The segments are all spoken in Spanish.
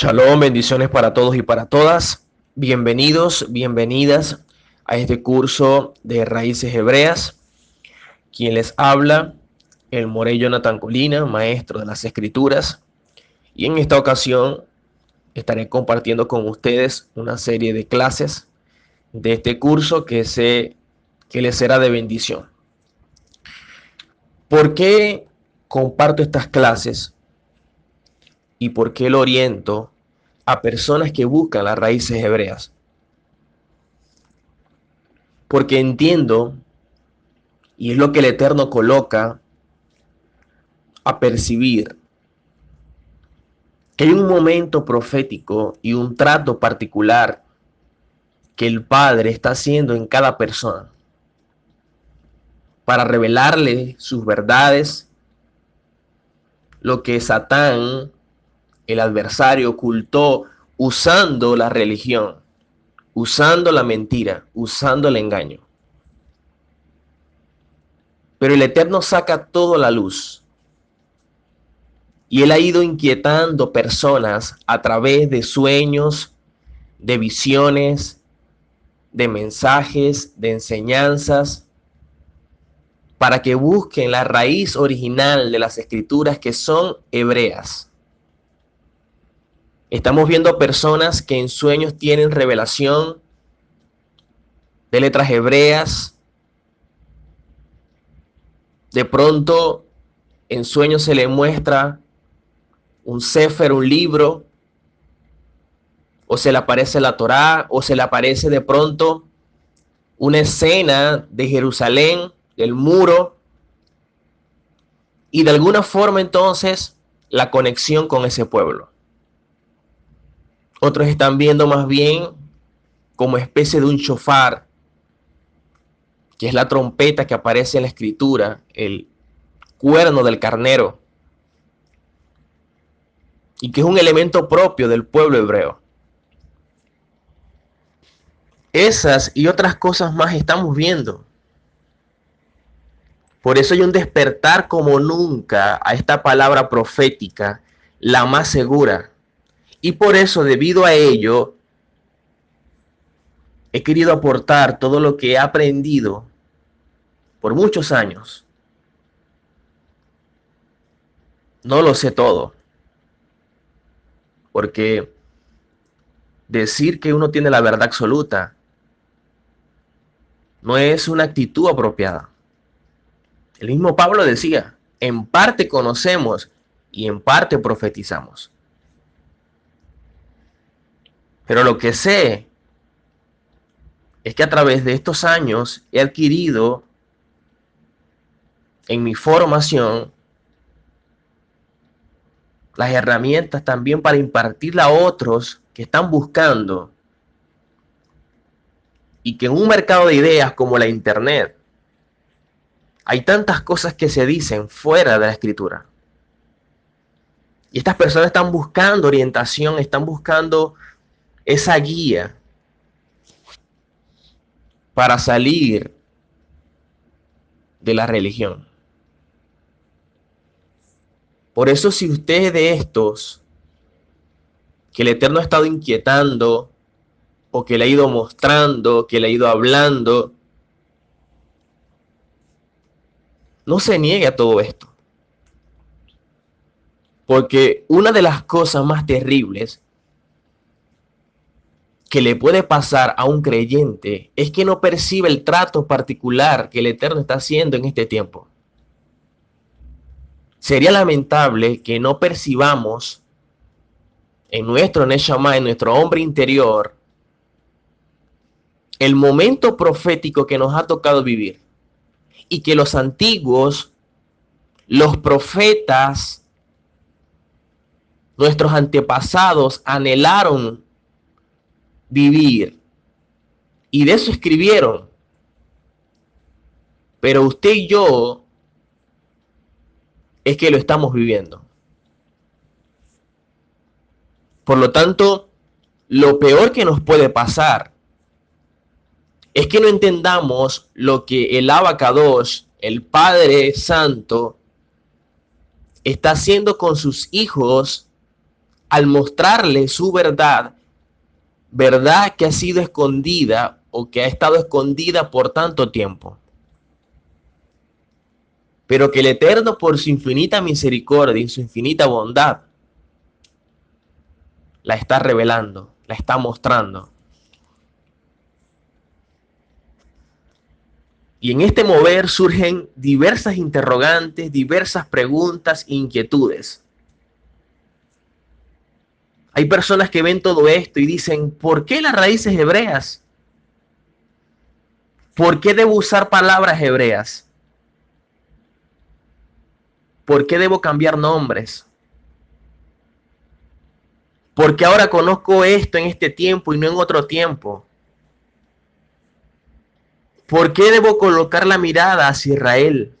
Shalom, bendiciones para todos y para todas. Bienvenidos, bienvenidas a este curso de Raíces Hebreas. Quien les habla, el Morey Jonathan Colina, maestro de las Escrituras. Y en esta ocasión estaré compartiendo con ustedes una serie de clases de este curso que sé que les será de bendición. ¿Por qué comparto estas clases y por qué lo oriento a personas que buscan las raíces hebreas? Porque entiendo, y es lo que el Eterno coloca a percibir, que hay un momento profético y un trato particular que el Padre está haciendo en cada persona para revelarle sus verdades, lo que Satán, el adversario, ocultó usando la religión, usando la mentira, usando el engaño. Pero el Eterno saca todo a la luz. Y Él ha ido inquietando personas a través de sueños, de visiones, de mensajes, de enseñanzas, para que busquen la raíz original de las escrituras que son hebreas. Estamos viendo personas que en sueños tienen revelación de letras hebreas. De pronto, en sueños se le muestra un sefer, un libro, o se le aparece la Torá, o se le aparece de pronto una escena de Jerusalén, del muro, y de alguna forma entonces la conexión con ese pueblo. Otros están viendo más bien como especie de un shofar, que es la trompeta que aparece en la escritura, el cuerno del carnero, y que es un elemento propio del pueblo hebreo. Esas y otras cosas más estamos viendo. Por eso hay un despertar como nunca a esta palabra profética, la más segura. Y por eso, debido a ello, he querido aportar todo lo que he aprendido por muchos años. No lo sé todo, porque decir que uno tiene la verdad absoluta no es una actitud apropiada. El mismo Pablo decía, en parte conocemos y en parte profetizamos. Pero lo que sé es que a través de estos años he adquirido en mi formación las herramientas también para impartirla a otros que están buscando, y que en un mercado de ideas como la internet hay tantas cosas que se dicen fuera de la escritura. Y estas personas están buscando orientación, están buscando esa guía para salir de la religión. Por eso, si usted es de estos que el Eterno ha estado inquietando, o que le ha ido mostrando, que le ha ido hablando, no se niegue a todo esto. Porque una de las cosas más terribles que le puede pasar a un creyente es que no percibe el trato particular que el Eterno está haciendo en este tiempo. Sería lamentable que no percibamos en nuestro Neshama, en nuestro hombre interior, el momento profético que nos ha tocado vivir, y que los antiguos, los profetas, nuestros antepasados anhelaron vivir, y de eso escribieron. Pero usted y yo es que lo estamos viviendo. Por lo tanto, lo peor que nos puede pasar es que no entendamos lo que el Abacadosh, el Padre Santo, está haciendo con sus hijos al mostrarle su verdad, verdad que ha sido escondida o que ha estado escondida por tanto tiempo, pero que el Eterno, por su infinita misericordia y su infinita bondad, la está revelando, la está mostrando. Y en este mover surgen diversas interrogantes, diversas preguntas, inquietudes. Hay personas que ven todo esto y dicen, ¿por qué las raíces hebreas? ¿Por qué debo usar palabras hebreas? ¿Por qué debo cambiar nombres? ¿Por qué ahora conozco esto en este tiempo y no en otro tiempo? ¿Por qué debo colocar la mirada hacia Israel?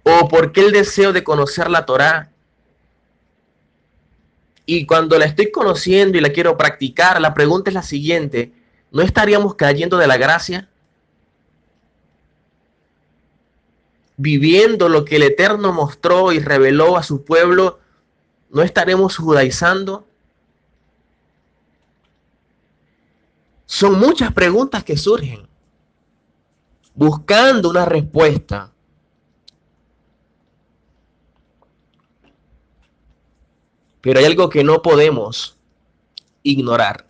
¿O por qué el deseo de conocer la Torá? Y cuando la estoy conociendo y la quiero practicar, la pregunta es la siguiente: ¿no estaríamos cayendo de la gracia? Viviendo lo que el Eterno mostró y reveló a su pueblo, ¿no estaremos judaizando? Son muchas preguntas que surgen, buscando una respuesta. Pero hay algo que no podemos ignorar,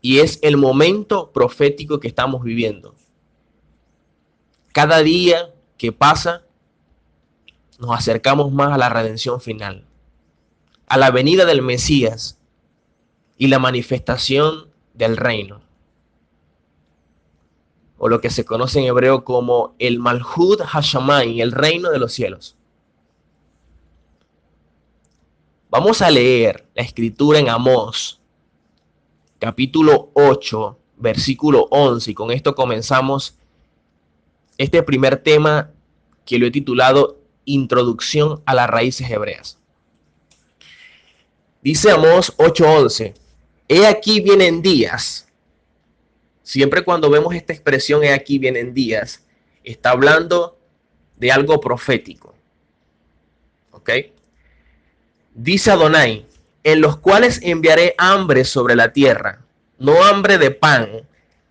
y es el momento profético que estamos viviendo. Cada día que pasa, nos acercamos más a la redención final, a la venida del Mesías y la manifestación del reino, o lo que se conoce en hebreo como el Malhut Hashamayim, el reino de los cielos. Vamos a leer la escritura en Amós, capítulo 8, versículo 11, y con esto comenzamos este primer tema que lo he titulado Introducción a las raíces hebreas. Dice Amós 8:11, he aquí vienen días. Siempre cuando vemos esta expresión, he aquí vienen días, está hablando de algo profético. ¿Ok? Dice Adonai, en los cuales enviaré hambre sobre la tierra, no hambre de pan,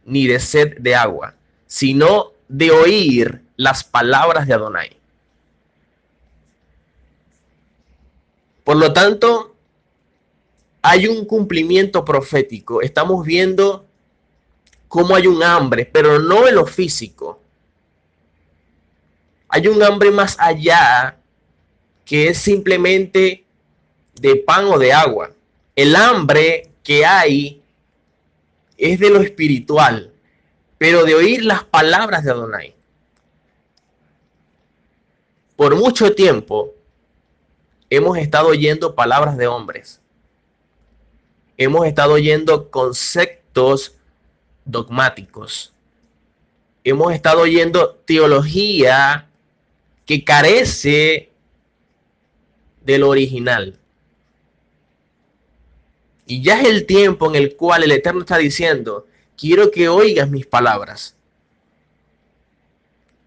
ni de sed de agua, sino de oír las palabras de Adonai. Por lo tanto, hay un cumplimiento profético. Estamos viendo cómo hay un hambre, pero no en lo físico. Hay un hambre más allá que es simplemente de pan o de agua. El hambre que hay es de lo espiritual, pero de oír las palabras de Adonai. Por mucho tiempo hemos estado oyendo palabras de hombres. Hemos estado oyendo conceptos dogmáticos. Hemos estado oyendo teología que carece del original. Y ya es el tiempo en el cual el Eterno está diciendo, quiero que oigas mis palabras.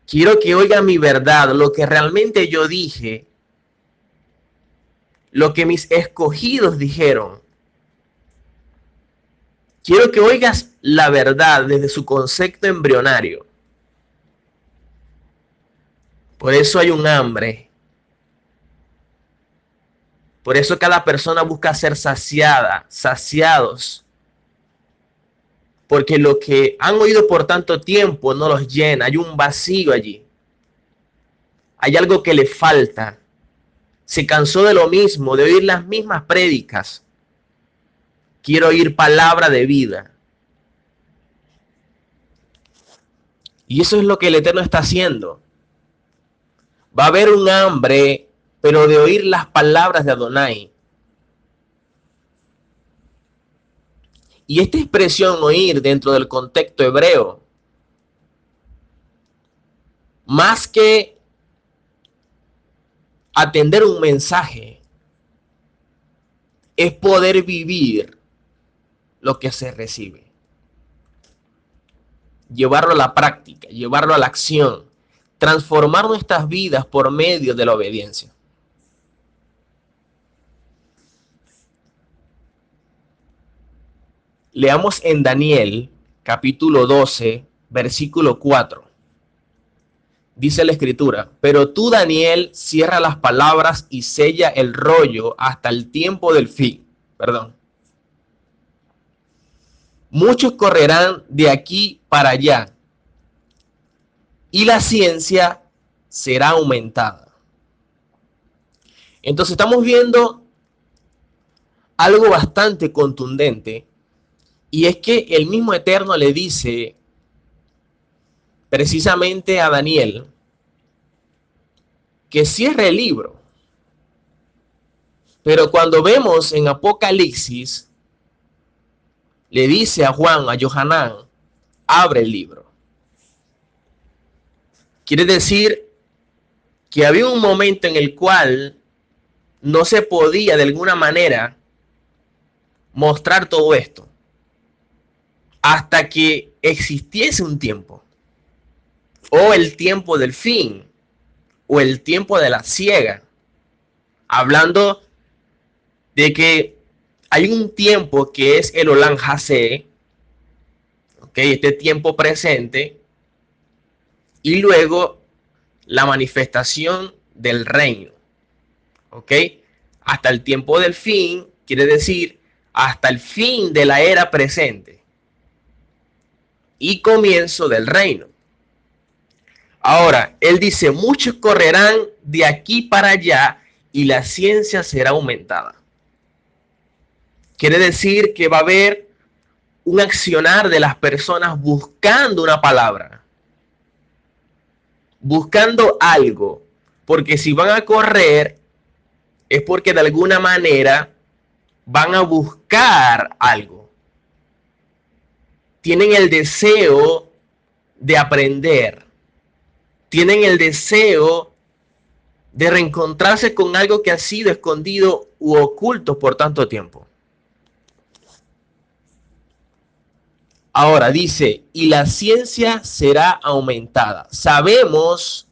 Quiero que oigas mi verdad, lo que realmente yo dije, lo que mis escogidos dijeron. Quiero que oigas la verdad desde su concepto embrionario. Por eso hay un hambre. Por eso cada persona busca ser saciada, saciados. Porque lo que han oído por tanto tiempo no los llena. Hay un vacío allí. Hay algo que le falta. Se cansó de lo mismo, de oír las mismas prédicas. Quiero oír palabra de vida. Y eso es lo que el Eterno está haciendo. Va a haber un hambre, pero de oír las palabras de Adonai. Y esta expresión oír dentro del contexto hebreo, más que atender un mensaje, es poder vivir lo que se recibe. Llevarlo a la práctica, llevarlo a la acción, transformar nuestras vidas por medio de la obediencia. Leamos en Daniel, capítulo 12, versículo 4. Dice la escritura: pero tú, Daniel, cierra las palabras y sella el rollo hasta el tiempo del fin. Perdón. Muchos correrán de aquí para allá y la ciencia será aumentada. Entonces estamos viendo algo bastante contundente, y es que el mismo Eterno le dice precisamente a Daniel que cierre el libro. Pero cuando vemos en Apocalipsis, le dice a Juan, a Johanán, abre el libro. Quiere decir que había un momento en el cual no se podía de alguna manera mostrar todo esto hasta que existiese un tiempo, o el tiempo del fin, o el tiempo de la ciega, hablando de que hay un tiempo que es el Olam Hasé, ¿okay? Este tiempo presente, y luego la manifestación del reino, ¿ok? Hasta el tiempo del fin, quiere decir hasta el fin de la era presente y comienzo del reino. Ahora, él dice, muchos correrán de aquí para allá y la ciencia será aumentada. Quiere decir que va a haber un accionar de las personas buscando una palabra, buscando algo, porque si van a correr es porque de alguna manera van a buscar algo. Tienen el deseo de aprender, tienen el deseo de reencontrarse con algo que ha sido escondido u oculto por tanto tiempo. Ahora dice, y la ciencia será aumentada. Sabemos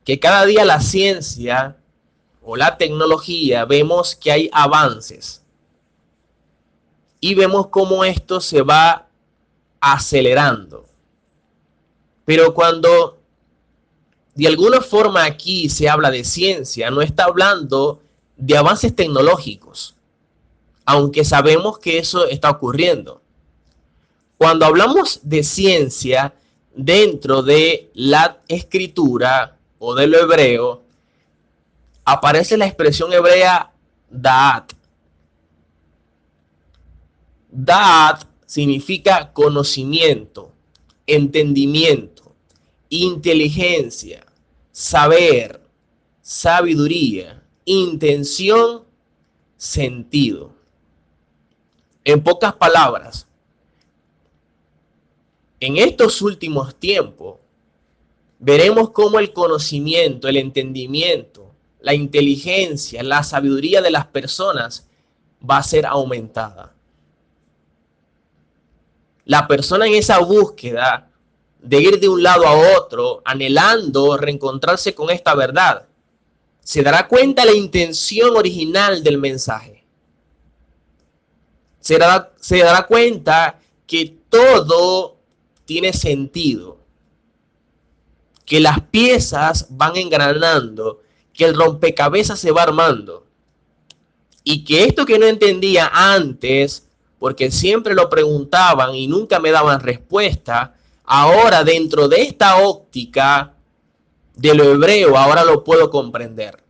que cada día la ciencia o la tecnología, vemos que hay avances y vemos cómo esto se va acelerando. Pero cuando de alguna forma aquí se habla de ciencia, no está hablando de avances tecnológicos, aunque sabemos que eso está ocurriendo. Cuando hablamos de ciencia dentro de la escritura o de lo hebreo, aparece la expresión hebrea Da'at. Da'at significa conocimiento, entendimiento, inteligencia, saber, sabiduría, intención, sentido. En pocas palabras, en estos últimos tiempos veremos cómo el conocimiento, el entendimiento, la inteligencia, la sabiduría de las personas va a ser aumentada. La persona en esa búsqueda de ir de un lado a otro, anhelando reencontrarse con esta verdad, se dará cuenta de la intención original del mensaje. Se dará cuenta que todo tiene sentido, que las piezas van engranando, que el rompecabezas se va armando, y que esto que no entendía antes, porque siempre lo preguntaban y nunca me daban respuesta, ahora dentro de esta óptica de lo hebreo, ahora lo puedo comprender.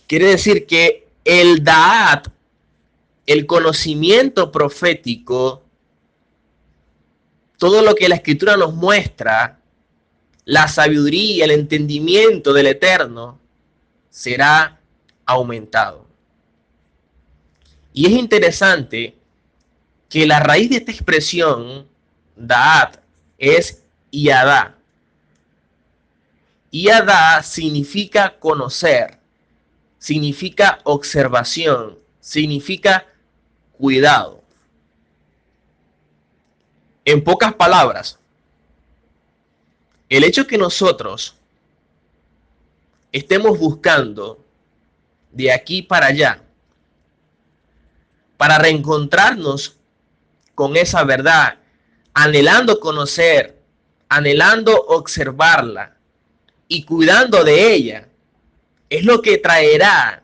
Quiere decir que el Da'at, el conocimiento profético, todo lo que la escritura nos muestra, la sabiduría, el entendimiento del Eterno, será aumentado. Y es interesante que la raíz de esta expresión, Da'at, es Yadá. Yadá significa conocer, significa observación, significa cuidado. En pocas palabras, el hecho que nosotros estemos buscando de aquí para allá para reencontrarnos con esa verdad, anhelando conocer, anhelando observarla y cuidando de ella, es lo que traerá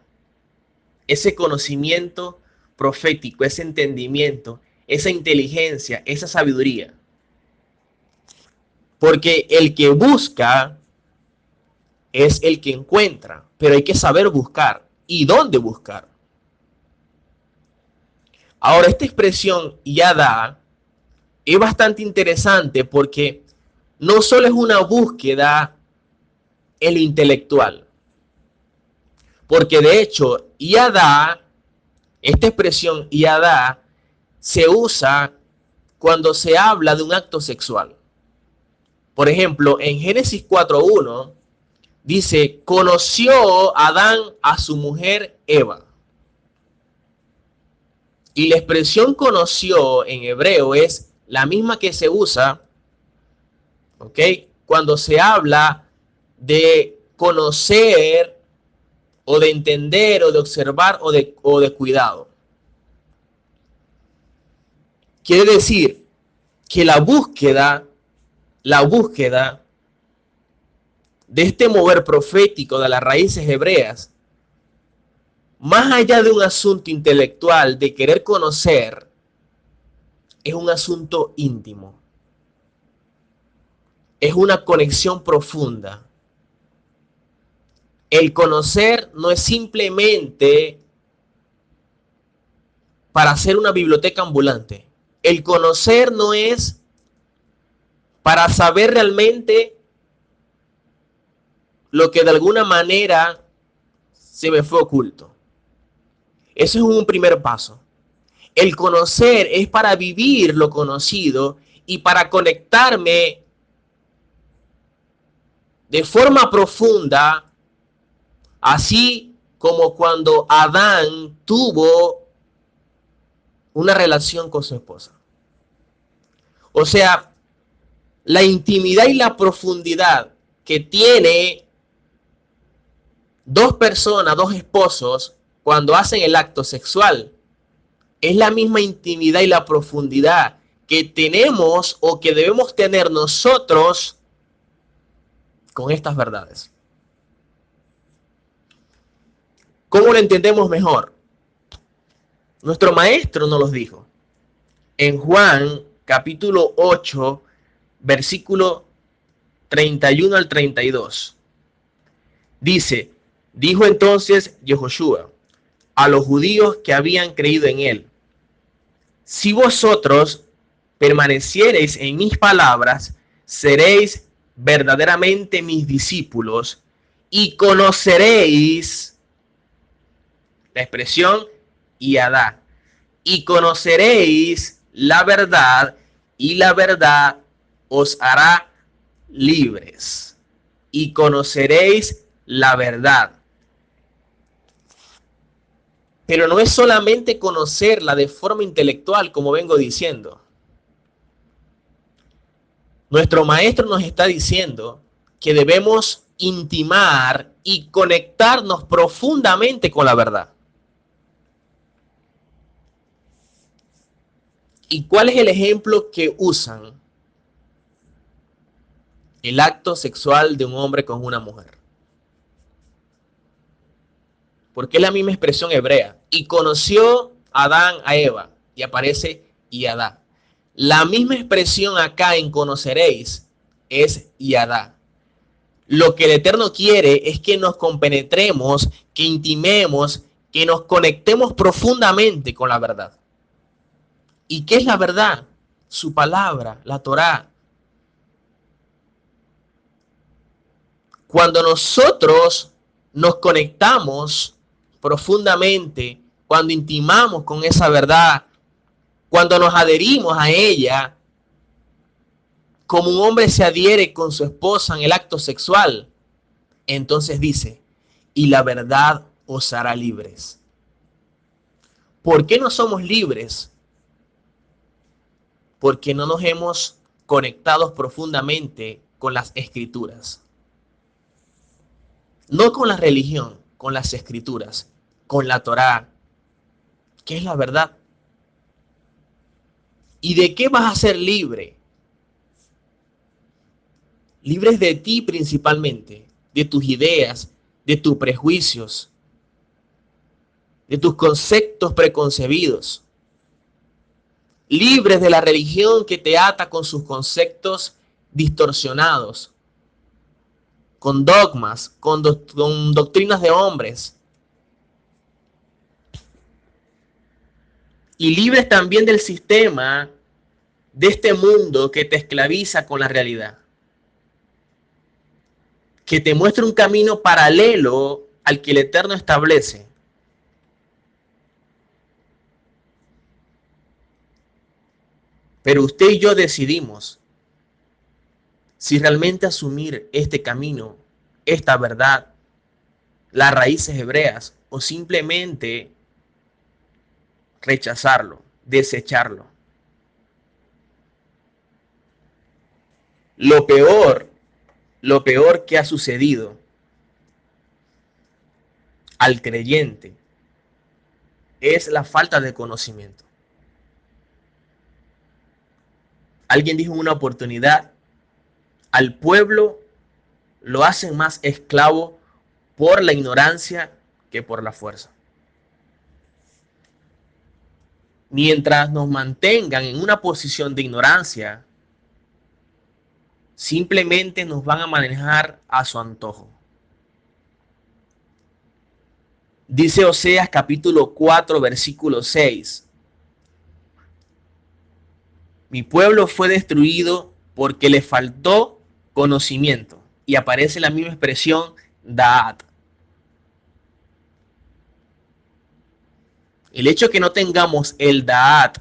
ese conocimiento profético, ese entendimiento, esa inteligencia, esa sabiduría. Porque el que busca es el que encuentra, pero hay que saber buscar y dónde buscar. Ahora, esta expresión yada es bastante interesante porque no solo es una búsqueda en lo intelectual, porque de hecho, yada, esta expresión yada, se usa cuando se habla de un acto sexual. Por ejemplo, en Génesis 4:1 dice, conoció Adán a su mujer Eva. Y la expresión conoció en hebreo es la misma que se usa, ¿ok?, cuando se habla de conocer o de entender o de observar o de cuidado. Quiere decir que la búsqueda de este mover profético de las raíces hebreas, más allá de un asunto intelectual, de querer conocer, es un asunto íntimo. Es una conexión profunda. El conocer no es simplemente para hacer una biblioteca ambulante. El conocer no es para saber realmente lo que de alguna manera se me fue oculto. Eso es un primer paso. El conocer es para vivir lo conocido y para conectarme de forma profunda, así como cuando Adán tuvo una relación con su esposa. O sea, la intimidad y la profundidad que tiene dos personas, dos esposos, cuando hacen el acto sexual, es la misma intimidad y la profundidad que tenemos o que debemos tener nosotros con estas verdades. ¿Cómo lo entendemos mejor? Nuestro maestro nos los dijo. En Juan capítulo 8, versículo 31 al 32. Dice, dijo entonces Yehoshua a los judíos que habían creído en él, si vosotros permaneciereis en mis palabras, seréis verdaderamente mis discípulos y conoceréis, la expresión yadá, y conoceréis la verdad y la verdad os hará libres. Y conoceréis la verdad. Pero no es solamente conocerla de forma intelectual, como vengo diciendo. Nuestro maestro nos está diciendo que debemos intimar y conectarnos profundamente con la verdad. ¿Y cuál es el ejemplo que usan? El acto sexual de un hombre con una mujer. Porque es la misma expresión hebrea. Y conoció Adán a Eva. Y aparece yadá. La misma expresión acá en conoceréis es yadá. Lo que el Eterno quiere es que nos compenetremos, que intimemos, que nos conectemos profundamente con la verdad. ¿Y qué es la verdad? Su palabra, la Torá. Cuando nosotros nos conectamos profundamente, cuando intimamos con esa verdad, cuando nos adherimos a ella, como un hombre se adhiere con su esposa en el acto sexual, entonces dice, y la verdad os hará libres. ¿Por qué no somos libres? Porque no nos hemos conectado profundamente con las escrituras. No con la religión, con las escrituras, con la Torá, que es la verdad ¿Y de qué vas a ser libre? Libres de ti principalmente, de tus ideas, de tus prejuicios, de tus conceptos preconcebidos. Libres de la religión que te ata con sus conceptos distorsionados, con dogmas, con doctrinas de hombres. Y libres también del sistema de este mundo que te esclaviza con la realidad, que te muestra un camino paralelo al que el Eterno establece. Pero usted y yo decidimos si realmente asumir este camino, esta verdad, las raíces hebreas, o simplemente rechazarlo, desecharlo. Lo peor, lo peor que ha sucedido al creyente es la falta de conocimiento. Alguien dijo en una oportunidad, al pueblo lo hacen más esclavo por la ignorancia que por la fuerza. Mientras nos mantengan en una posición de ignorancia, simplemente nos van a manejar a su antojo. Dice Oseas capítulo 4, versículo 6. Mi pueblo fue destruido porque le faltó conocimiento. Y aparece la misma expresión, Da'at. El hecho de que no tengamos el Da'at,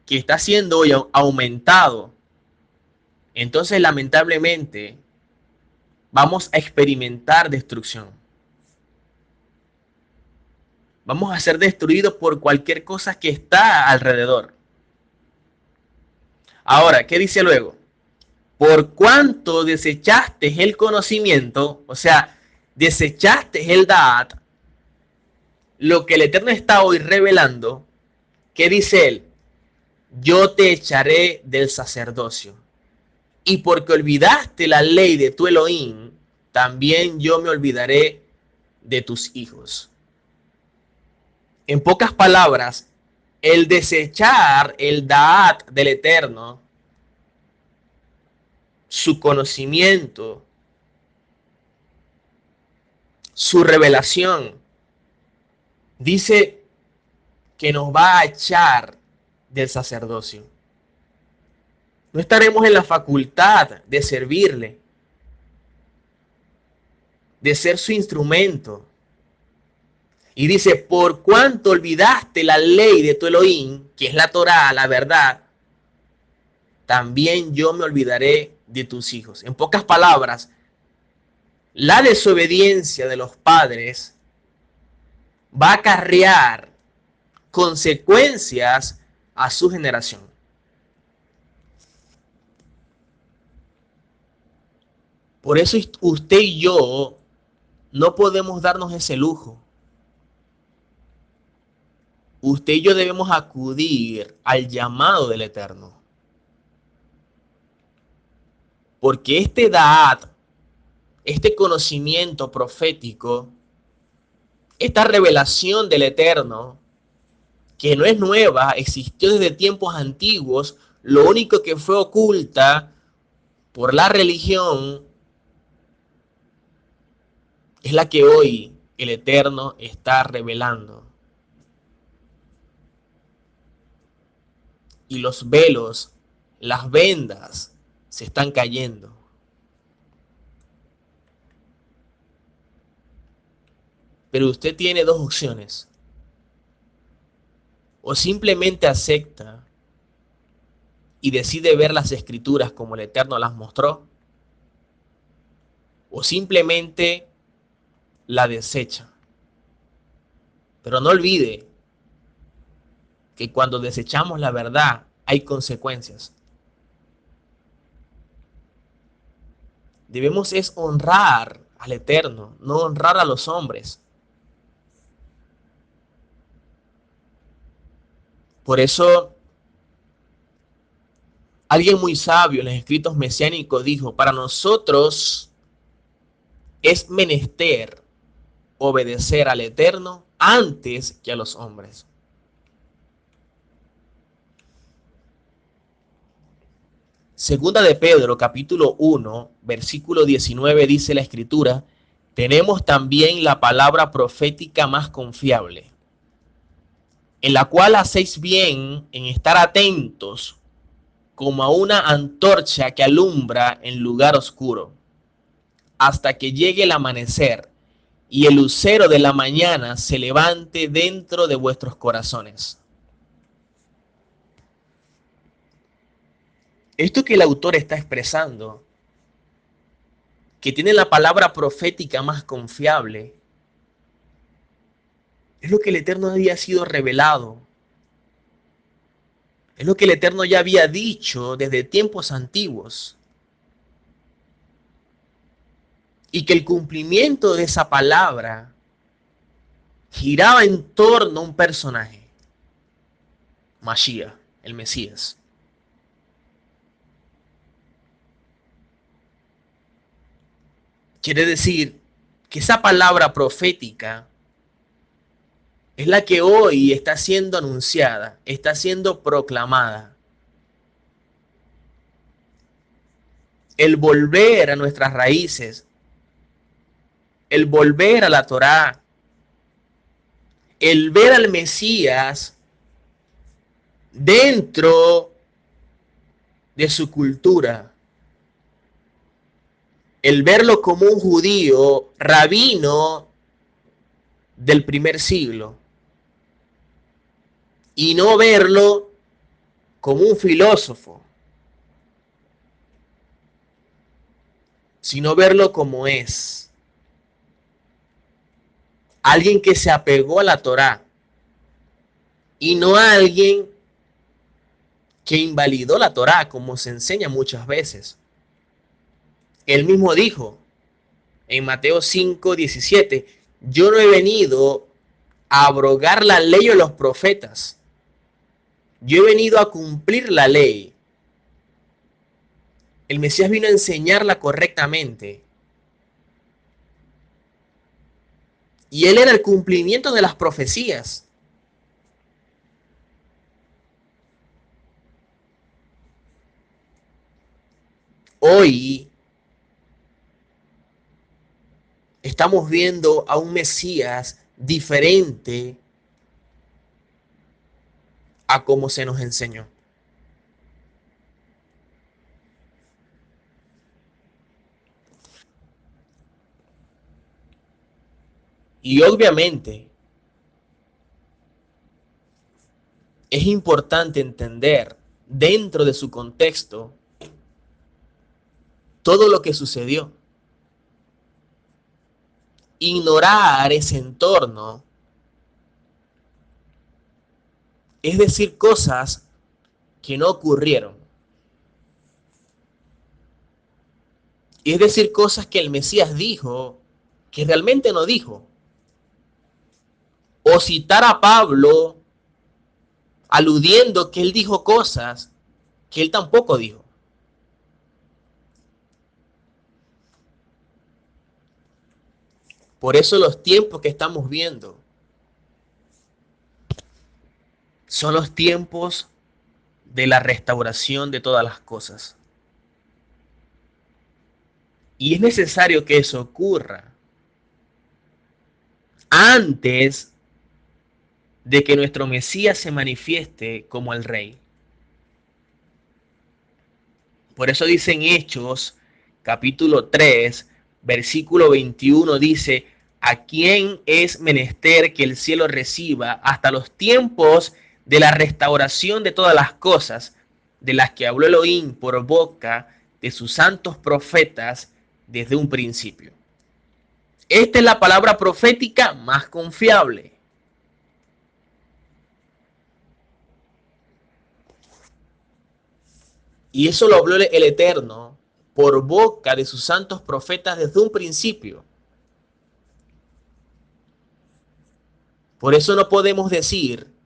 que está siendo hoy aumentado, entonces lamentablemente vamos a experimentar destrucción. Vamos a ser destruidos por cualquier cosa que está alrededor. Ahora, ¿qué dice luego? Por cuanto desechaste el conocimiento, o sea, desechaste el Da'at, lo que el Eterno está hoy revelando, ¿qué dice él? Yo te echaré del sacerdocio. Y porque olvidaste la ley de tu Elohim, también yo me olvidaré de tus hijos. En pocas palabras, el desechar el Da'at del Eterno, su conocimiento, su revelación, dice que nos va a echar del sacerdocio. No estaremos en la facultad de servirle, de ser su instrumento. Y dice, por cuanto olvidaste la ley de tu Elohim, que es la Torá, la verdad, también yo me olvidaré de tus hijos. En pocas palabras, la desobediencia de los padres va a acarrear consecuencias a su generación. Por eso usted y yo no podemos darnos ese lujo. Usted y yo debemos acudir al llamado del Eterno. Porque este Da'at, este conocimiento profético, esta revelación del Eterno, que no es nueva, existió desde tiempos antiguos, lo único que fue oculta por la religión es la que hoy el Eterno está revelando. Y los velos, las vendas, se están cayendo. Pero usted tiene dos opciones. O simplemente acepta y decide ver las escrituras como el Eterno las mostró, o simplemente la desecha. Pero no olvide que cuando desechamos la verdad hay consecuencias. Debemos es honrar al Eterno, no honrar a los hombres. Por eso Alguien muy sabio en los escritos mesiánicos dijo, para nosotros es menester obedecer al Eterno antes que a los hombres. Segunda de Pedro, capítulo 1, versículo 19, dice la Escritura, tenemos también la palabra profética más confiable, en la cual hacéis bien en estar atentos como a una antorcha que alumbra en lugar oscuro, hasta que llegue el amanecer y el lucero de la mañana se levante dentro de vuestros corazones. Esto que el autor está expresando, que tiene la palabra profética más confiable, es lo que el Eterno había sido revelado. Es lo que el Eterno ya había dicho desde tiempos antiguos. Y que el cumplimiento de esa palabra giraba en torno a un personaje, Mashiach, el Mesías. Quiere decir que esa palabra profética es la que hoy está siendo anunciada, está siendo proclamada. El volver a nuestras raíces, el volver a la Torá, el ver al Mesías dentro de su cultura, el verlo como un judío rabino del primer siglo y no verlo como un filósofo, sino verlo como es. Alguien que se apegó a la Torá y no a alguien que invalidó la Torá, como se enseña muchas veces. Él mismo dijo en Mateo 5:17, yo no he venido a abrogar la ley o los profetas, yo he venido a cumplir la ley. El Mesías vino a enseñarla correctamente. Y él era el cumplimiento de las profecías. Hoy estamos viendo a un Mesías diferente a como se nos enseñó. Y obviamente es importante entender dentro de su contexto todo lo que sucedió. Ignorar ese entorno es decir cosas que no ocurrieron. Y es decir cosas que el Mesías dijo que realmente no dijo. O citar a Pablo aludiendo que él dijo cosas que él tampoco dijo. Por eso los tiempos que estamos viendo son los tiempos de la restauración de todas las cosas. Y es necesario que eso ocurra antes de que nuestro Mesías se manifieste como el Rey. Por eso dice en Hechos, capítulo 3, versículo 21, dice, ¿a quién es menester que el cielo reciba hasta los tiempos de la restauración de todas las cosas, de las que habló Elohim por boca de sus santos profetas desde un principio? Esta es la palabra profética más confiable. Y eso lo habló el Eterno por boca de sus santos profetas desde un principio. Por eso no podemos decir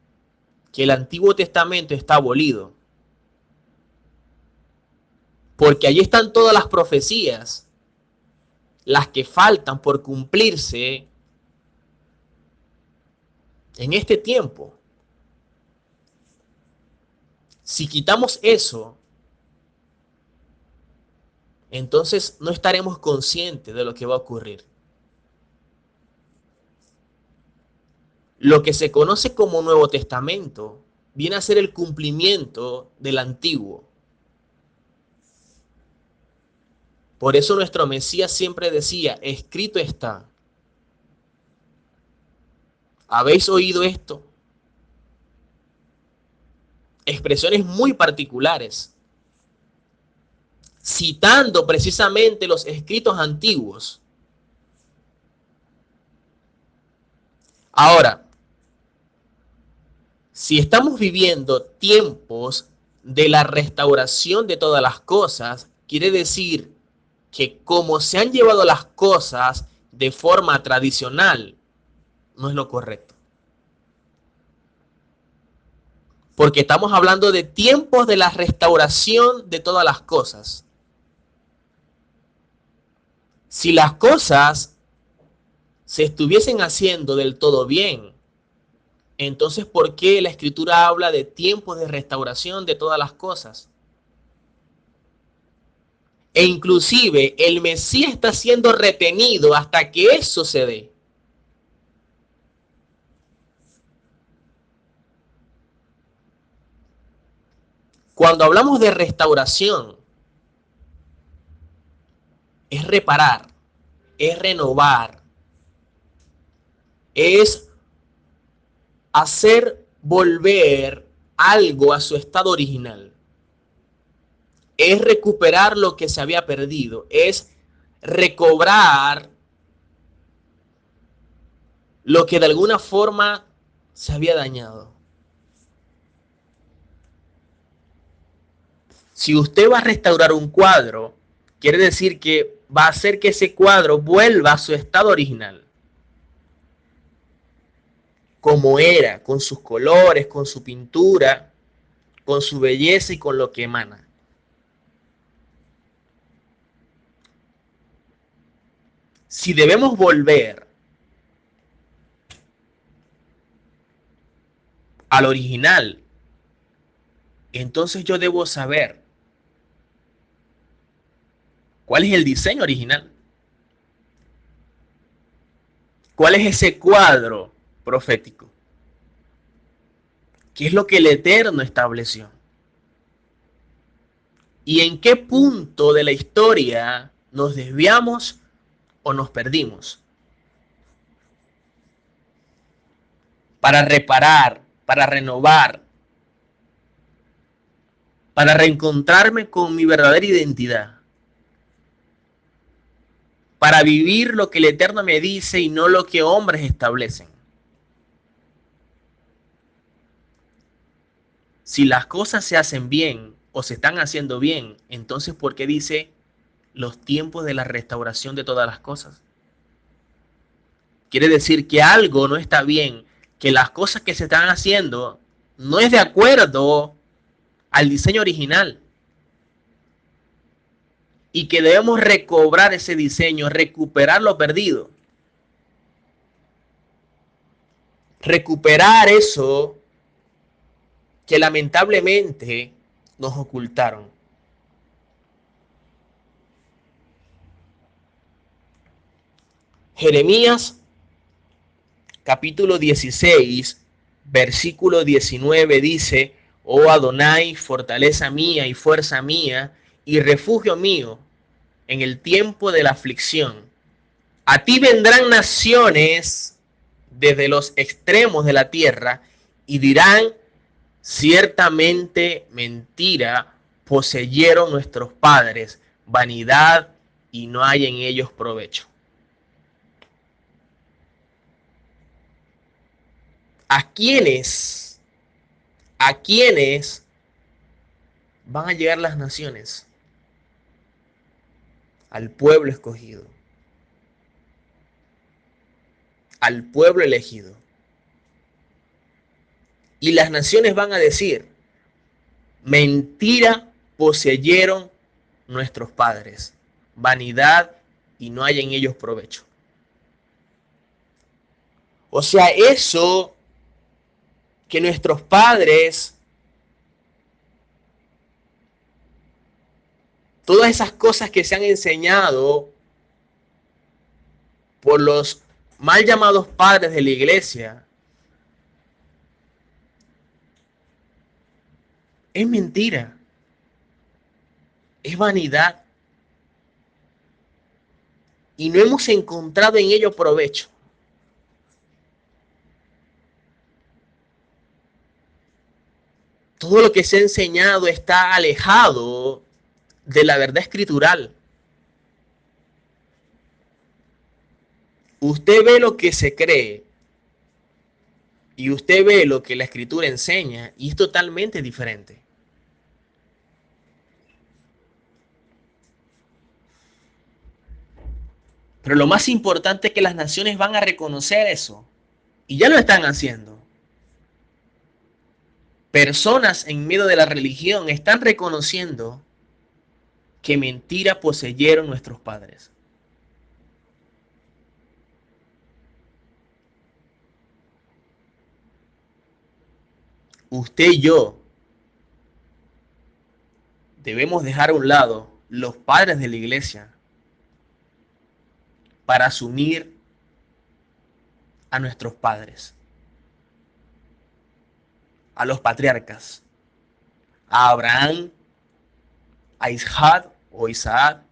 que el Antiguo Testamento está abolido. Porque allí están todas las profecías, las que faltan por cumplirse en este tiempo. Si quitamos eso, entonces no estaremos conscientes de lo que va a ocurrir. Lo que se conoce como Nuevo Testamento viene a ser el cumplimiento del Antiguo. Por eso nuestro Mesías siempre decía, escrito está. ¿Habéis oído esto? Expresiones muy particulares, citando precisamente los escritos antiguos. Ahora, si estamos viviendo tiempos de la restauración de todas las cosas, quiere decir que como se han llevado las cosas de forma tradicional, no es lo correcto. Porque estamos hablando de tiempos de la restauración de todas las cosas. Si las cosas se estuviesen haciendo del todo bien, entonces ¿por qué la Escritura habla de tiempos de restauración de todas las cosas? E inclusive el Mesías está siendo retenido hasta que eso se dé. Cuando hablamos de restauración, es reparar, es renovar, es hacer volver algo a su estado original. Es recuperar lo que se había perdido, es recobrar lo que de alguna forma se había dañado. Si usted va a restaurar un cuadro, quiere decir que va a hacer que ese cuadro vuelva a su estado original. Como era, con sus colores, con su pintura, con su belleza y con lo que emana. Si debemos volver al original, entonces yo debo saber cuál es el diseño original. ¿Cuál es ese cuadro profético? ¿Qué es lo que el Eterno estableció? ¿Y en qué punto de la historia nos desviamos o nos perdimos? Para reparar, para renovar, para reencontrarme con mi verdadera identidad. Para vivir lo que el Eterno me dice y no lo que hombres establecen. Si las cosas se hacen bien o se están haciendo bien, entonces ¿por qué dice los tiempos de la restauración de todas las cosas? Quiere decir que algo no está bien, que las cosas que se están haciendo no es de acuerdo al diseño original. Y que debemos recobrar ese diseño, recuperar lo perdido. Recuperar eso que lamentablemente nos ocultaron. Jeremías capítulo 16, versículo 19 dice: oh Adonai, fortaleza mía y fuerza mía y refugio mío en el tiempo de la aflicción. A ti vendrán naciones desde los extremos de la tierra y dirán: ciertamente mentira poseyeron nuestros padres, vanidad, y no hay en ellos provecho. ¿A quiénes van a llegar las naciones? Al pueblo escogido, al pueblo elegido. Y las naciones van a decir: mentira poseyeron nuestros padres. Vanidad y no hay en ellos provecho. O sea, eso que nuestros padres, todas esas cosas que se han enseñado por los mal llamados padres de la iglesia, es mentira, es vanidad. Y no hemos encontrado en ello provecho. Todo lo que se ha enseñado está alejado de la verdad escritural. Usted ve lo que se cree y usted ve lo que la escritura enseña y es totalmente diferente. Pero lo más importante es que las naciones van a reconocer eso. Y ya lo están haciendo. Personas en medio de la religión están reconociendo que mentira poseyeron nuestros padres. Usted y yo debemos dejar a un lado los padres de la iglesia para asumir a nuestros padres, a los patriarcas, a Abraham, a Isaac o Isaac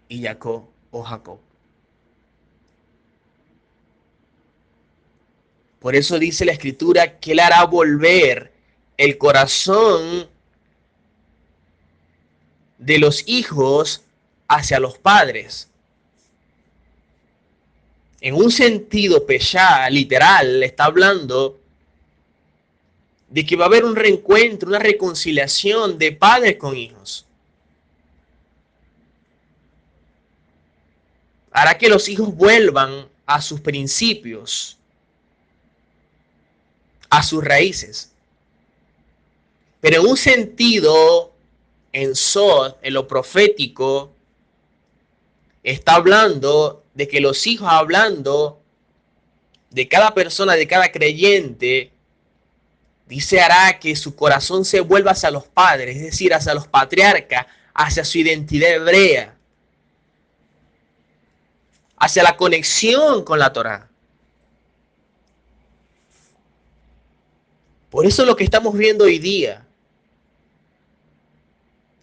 y Jacob o Jacob. Por eso dice la escritura que él hará volver el corazón de los hijos hacia los padres. En un sentido peshá, literal, está hablando de que va a haber un reencuentro, una reconciliación de padres con hijos. Hará que los hijos vuelvan a sus principios, a sus raíces. Pero en un sentido, en Sod, en lo profético, está hablando de que los hijos, hablando de cada persona, de cada creyente, dice, hará que su corazón se vuelva hacia los padres, es decir, hacia los patriarcas, hacia su identidad hebrea, hacia la conexión con la Torá. Por eso es lo que estamos viendo hoy día.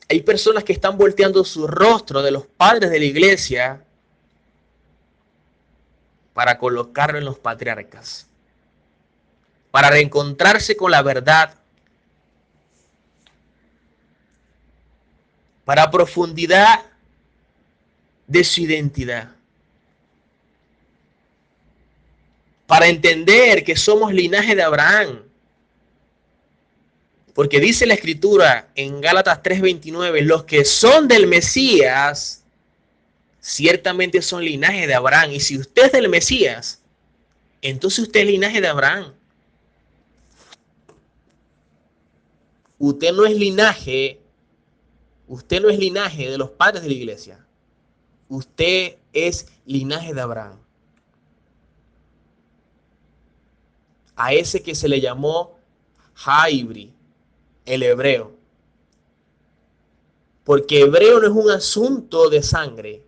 Hay personas que están volteando su rostro de los padres de la iglesia para colocarlo en los patriarcas, para reencontrarse con la verdad, para profundidad de su identidad, para entender que somos linaje de Abraham. Porque dice la escritura en Gálatas 3:29, los que son del Mesías, ciertamente son linaje de Abraham. Y si usted es del Mesías, entonces usted es linaje de Abraham. Usted no es linaje de los padres de la iglesia. Usted es linaje de Abraham. A ese que se le llamó Jaibri, el hebreo. Porque hebreo no es un asunto de sangre.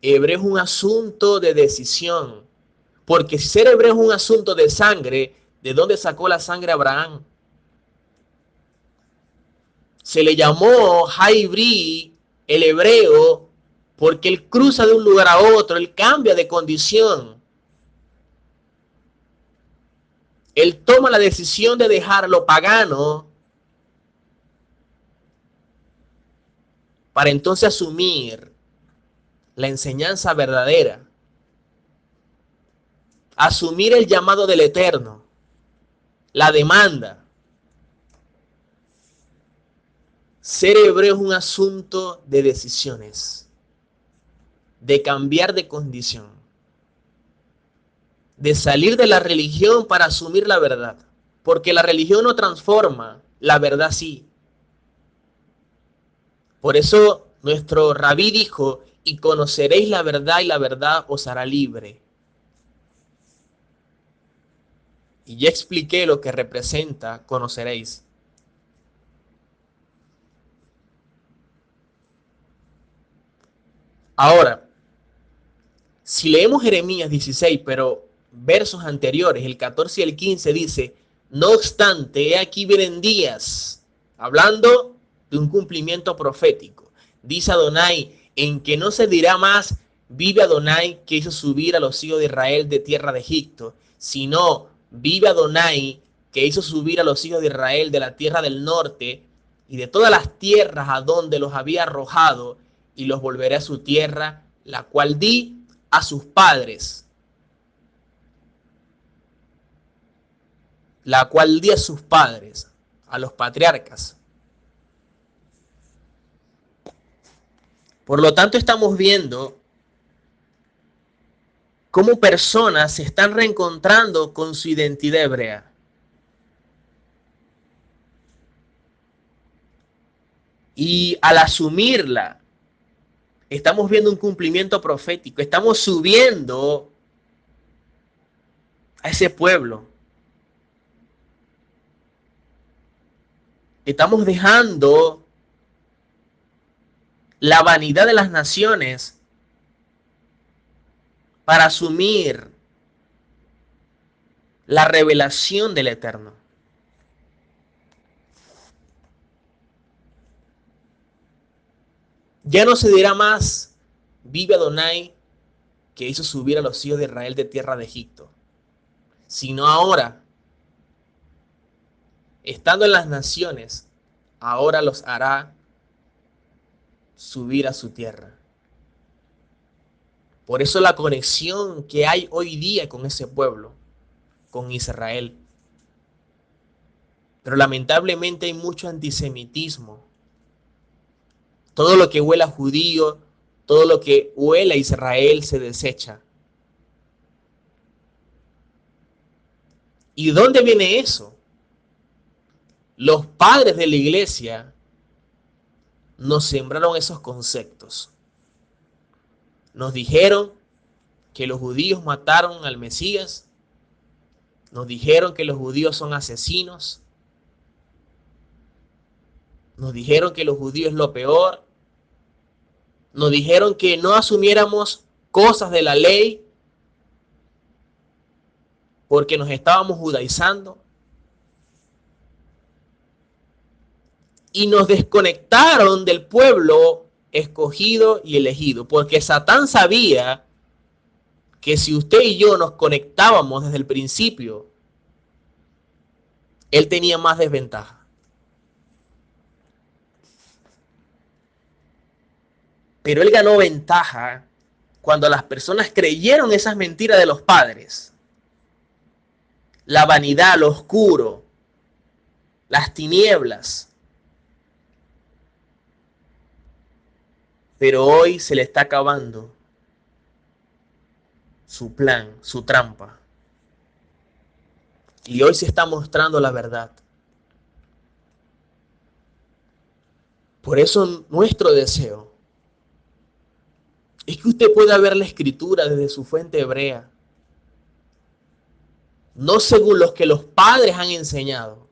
Hebreo es un asunto de decisión. Porque si ser hebreo es un asunto de sangre, ¿de dónde sacó la sangre Abraham? Se le llamó Jaibri, el hebreo, porque él cruza de un lugar a otro, él cambia de condición. Él toma la decisión de dejar lo pagano para entonces asumir la enseñanza verdadera, asumir el llamado del Eterno, la demanda. Ser hebreo es un asunto de decisiones, de cambiar de condición, de salir de la religión para asumir la verdad, porque la religión no transforma, la verdad sí. Por eso nuestro rabí dijo, y conoceréis la verdad y la verdad os hará libre. Y ya expliqué lo que representa conoceréis. Ahora, si leemos Jeremías 16, pero versos anteriores, el 14 y el 15 dice, no obstante, he aquí vienen días, hablando de un cumplimiento profético. Dice Adonai, en que no se dirá más, vive Adonai que hizo subir a los hijos de Israel de tierra de Egipto, sino vive Adonai que hizo subir a los hijos de Israel de la tierra del norte y de todas las tierras a donde los había arrojado, y los volveré a su tierra, la cual di a sus padres, la cual di a sus padres, a los patriarcas. Por lo tanto, estamos viendo cómo personas se están reencontrando con su identidad hebrea. Y al asumirla, estamos viendo un cumplimiento profético, estamos subiendo a ese pueblo. Estamos dejando la vanidad de las naciones para asumir la revelación del Eterno. Ya no se dirá más, vive Adonai que hizo subir a los hijos de Israel de tierra de Egipto, sino ahora, estando en las naciones, ahora los hará subir a su tierra. Por eso la conexión que hay hoy día con ese pueblo, con Israel. Pero lamentablemente hay mucho antisemitismo. Todo lo que huela a judío, todo lo que huela a Israel se desecha. ¿Y dónde viene eso? Los padres de la iglesia nos sembraron esos conceptos. Nos dijeron que los judíos mataron al Mesías. Nos dijeron que los judíos son asesinos. Nos dijeron que los judíos es lo peor. Nos dijeron que no asumiéramos cosas de la ley porque nos estábamos judaizando. Y nos desconectaron del pueblo escogido y elegido, porque Satán sabía que si usted y yo nos conectábamos desde el principio, él tenía más desventaja. Pero él ganó ventaja cuando las personas creyeron esas mentiras de los padres. La vanidad, lo oscuro, las tinieblas. Pero hoy se le está acabando su plan, su trampa. Y hoy se está mostrando la verdad. Por eso nuestro deseo es que usted pueda ver la escritura desde su fuente hebrea, no según los que los padres han enseñado,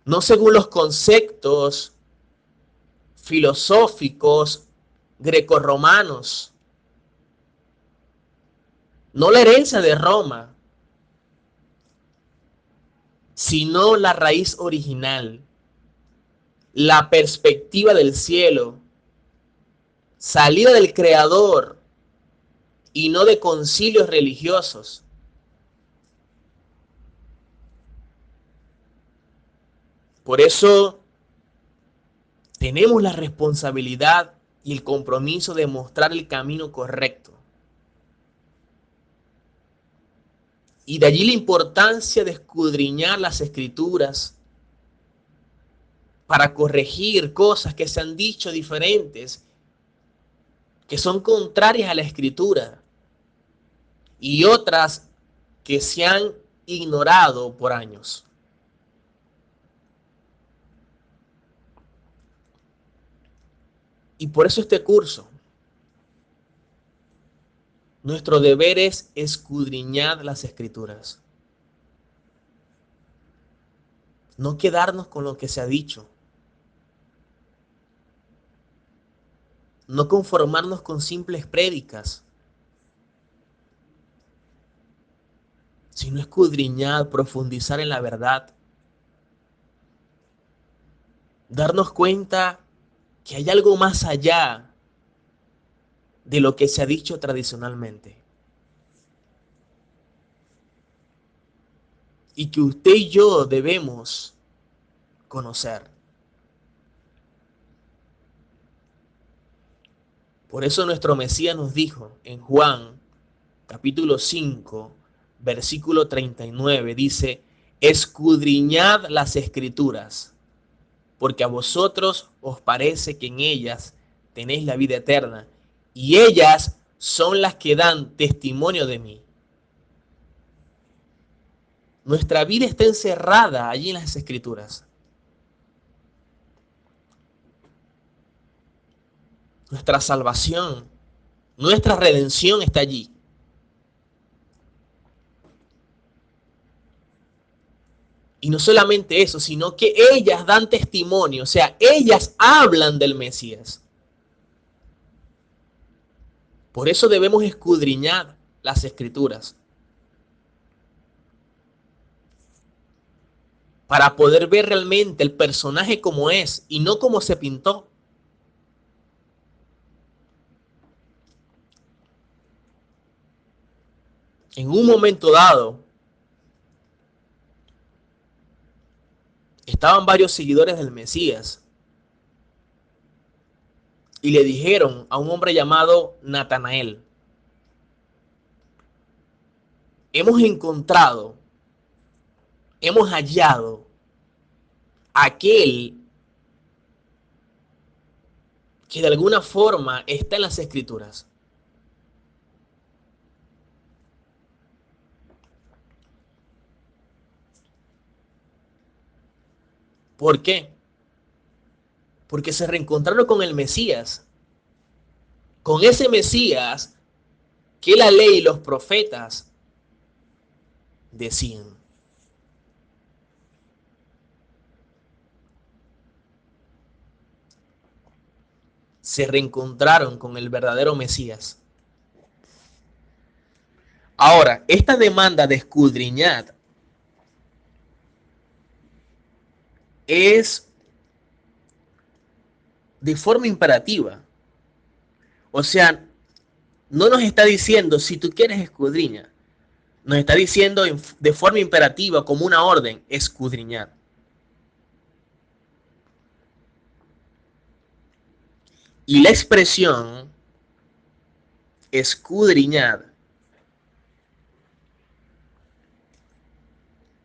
no según los conceptos filosóficos grecorromanos, no la herencia de Roma, sino la raíz original, la perspectiva del cielo, salida del Creador y no de concilios religiosos. Por eso tenemos la responsabilidad y el compromiso de mostrar el camino correcto. Y de allí la importancia de escudriñar las escrituras para corregir cosas que se han dicho diferentes, que son contrarias a la escritura, y otras que se han ignorado por años. Y por eso este curso, nuestro deber es escudriñar las Escrituras. No quedarnos con lo que se ha dicho. No conformarnos con simples prédicas, sino escudriñar, profundizar en la verdad. Darnos cuenta que hay algo más allá de lo que se ha dicho tradicionalmente. Y que usted y yo debemos conocer. Por eso nuestro Mesías nos dijo en Juan capítulo 5, versículo 39, dice, escudriñad las Escrituras, porque a vosotros os parece que en ellas tenéis la vida eterna, y ellas son las que dan testimonio de mí. Nuestra vida está encerrada allí en las Escrituras. Nuestra salvación, nuestra redención está allí. Y no solamente eso, sino que ellas dan testimonio, o sea, ellas hablan del Mesías. Por eso debemos escudriñar las Escrituras, para poder ver realmente el personaje como es y no como se pintó. En un momento dado, estaban varios seguidores del Mesías y le dijeron a un hombre llamado Natanael, hemos encontrado, hemos hallado aquel que de alguna forma está en las Escrituras. ¿Por qué? Porque se reencontraron con el Mesías, con ese Mesías que la ley y los profetas decían. Se reencontraron con el verdadero Mesías. Ahora, esta demanda de escudriñar es de forma imperativa. O sea, no nos está diciendo si tú quieres escudriñar. Nos está diciendo de forma imperativa, como una orden, escudriñar. Y la expresión escudriñar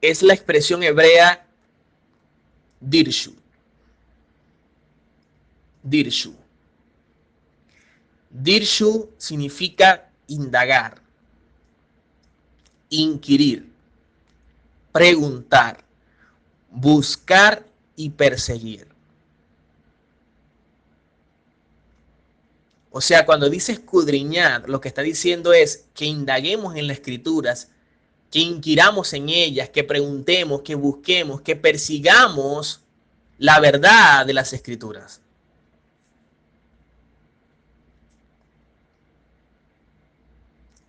es la expresión hebrea dirshu. Dirshu. Dirshu significa indagar, inquirir, preguntar, buscar y perseguir. O sea, cuando dice escudriñar, lo que está diciendo es que indaguemos en las Escrituras, que inquiramos en ellas, que preguntemos, que busquemos, que persigamos la verdad de las Escrituras.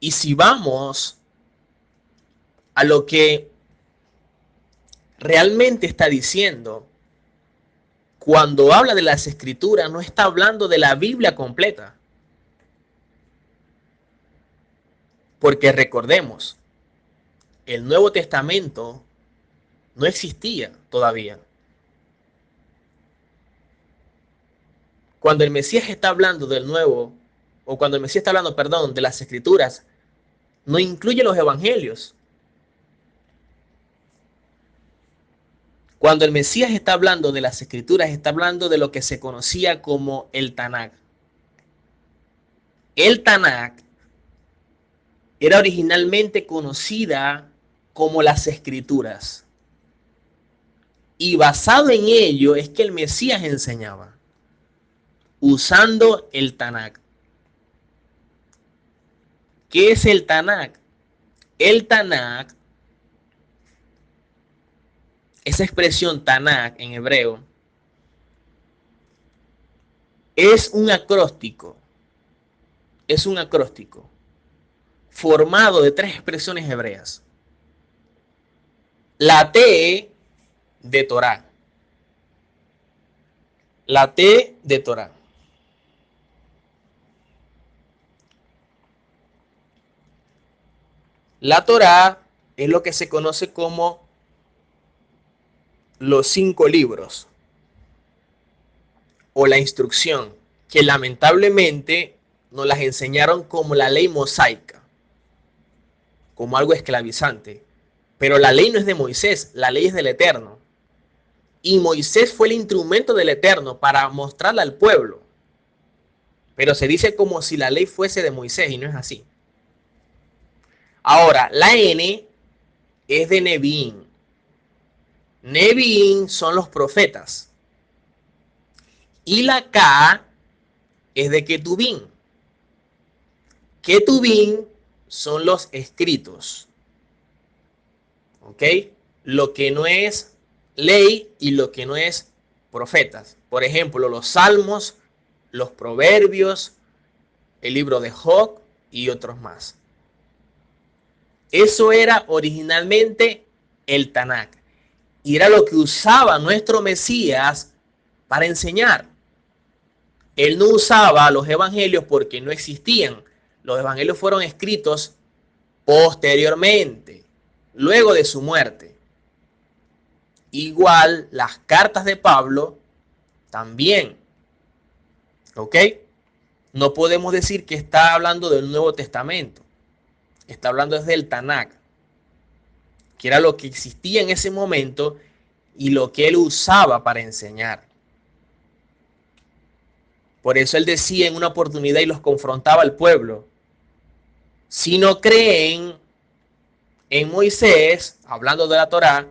Y si vamos a lo que realmente está diciendo, cuando habla de las Escrituras, no está hablando de la Biblia completa. Porque recordemos, el Nuevo Testamento no existía todavía. Cuando el Mesías está hablando del Nuevo, o cuando el Mesías está hablando, perdón, de las Escrituras, no incluye los Evangelios. Cuando el Mesías está hablando de las Escrituras, está hablando de lo que se conocía como el Tanakh. El Tanakh era originalmente conocida como las Escrituras. Y basado en ello es que el Mesías enseñaba. usando el Tanakh. ¿Qué es el Tanakh? El Tanakh, esa expresión Tanakh en hebreo, es un acróstico. Es un acróstico formado de tres expresiones hebreas. La T de Torah. La T de Torah. La Torah es lo que se conoce como los 5 libros o la instrucción, que lamentablemente nos las enseñaron como la ley mosaica, como algo esclavizante. Pero la ley no es de Moisés, la ley es del Eterno. Y Moisés fue el instrumento del Eterno para mostrarla al pueblo. Pero se dice como si la ley fuese de Moisés y no es así. Ahora, la N es de Neviín. Neviín son los profetas. Y la K es de Ketubín. Ketubín son los escritos. ¿Ok? Lo que no es ley y lo que no es profetas. Por ejemplo, los salmos, los proverbios, el libro de Job y otros más. Eso era originalmente el Tanakh. Y era lo que usaba nuestro Mesías para enseñar. Él no usaba los evangelios porque no existían. Los evangelios fueron escritos posteriormente, luego de su muerte. Igual las cartas de Pablo también. ¿Ok? No podemos decir que está hablando del Nuevo Testamento. Está hablando desde el Tanakh, que era lo que existía en ese momento y lo que él usaba para enseñar. Por eso él decía en una oportunidad y los confrontaba al pueblo: si no creen en Moisés, hablando de la Torá,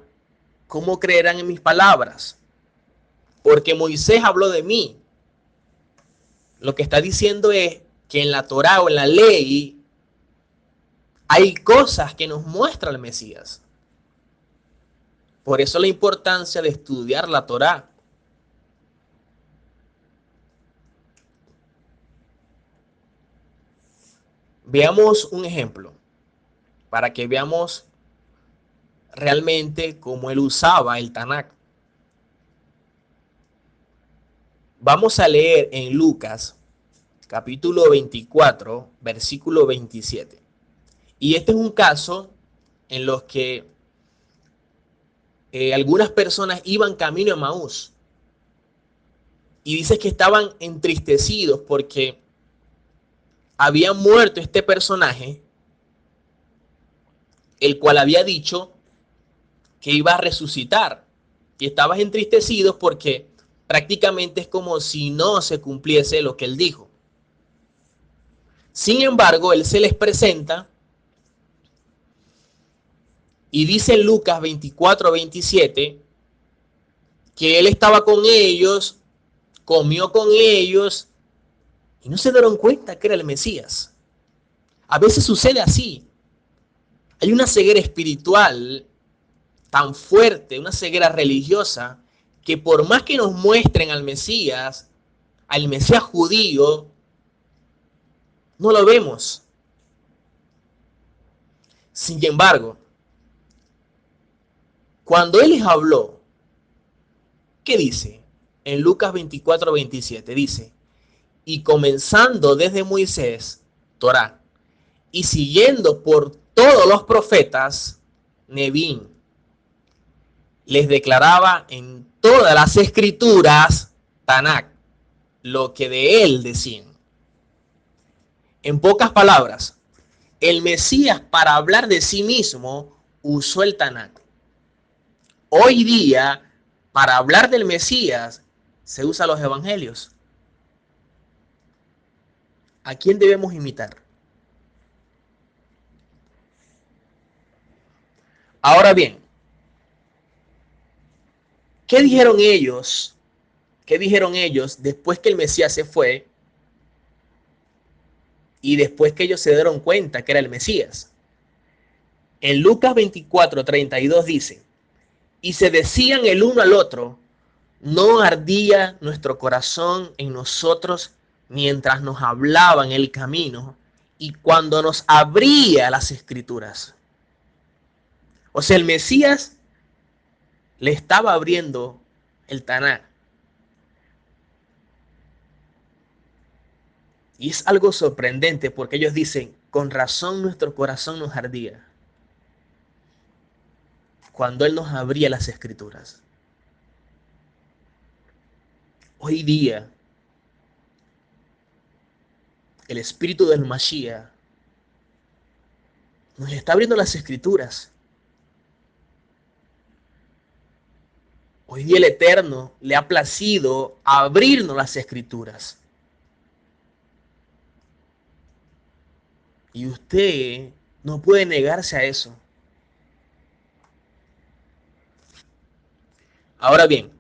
¿cómo creerán en mis palabras? Porque Moisés habló de mí. Lo que está diciendo es que en la Torá o en la ley hay cosas que nos muestra el Mesías. Por eso la importancia de estudiar la Torá. Veamos un ejemplo para que veamos realmente cómo él usaba el Tanakh. Vamos a leer en Lucas capítulo 24, versículo 27. Y este es un caso en los que algunas personas iban camino a Emaús. Y dice que estaban entristecidos porque había muerto este personaje, el cual había dicho que iba a resucitar. Y estaban entristecidos porque prácticamente es como si no se cumpliese lo que él dijo. Sin embargo, él se les presenta y dice en Lucas 24-27 que él estaba con ellos, comió con ellos y no se dieron cuenta que era el Mesías. A veces sucede así. Hay una ceguera espiritual tan fuerte, una ceguera religiosa, que por más que nos muestren al Mesías judío, no lo vemos. Sin embargo, cuando él les habló, ¿qué dice? En Lucas 24-27 dice: y comenzando desde Moisés, Torá, y siguiendo por todos los profetas, Nevín, les declaraba en todas las escrituras, Tanakh, lo que de él decían. En pocas palabras, el Mesías, para hablar de sí mismo, usó el Tanakh. Hoy día, para hablar del Mesías, se usan los evangelios. ¿A quién debemos imitar? Ahora bien, ¿qué dijeron ellos ¿Qué dijeron ellos después que el Mesías se fue y después que ellos se dieron cuenta que era el Mesías? En Lucas 24:32 dice, y se decían el uno al otro, ¿no ardía nuestro corazón en nosotros mientras nos hablaba en el camino y cuando nos abría las escrituras? O sea, el Mesías le estaba abriendo el Tanakh. Y es algo sorprendente porque ellos dicen, con razón nuestro corazón nos ardía cuando Él nos abría las escrituras. Hoy día, el espíritu del Mashiach nos está abriendo las escrituras. Hoy día el Eterno le ha placido abrirnos las escrituras. Y usted no puede negarse a eso. Ahora bien,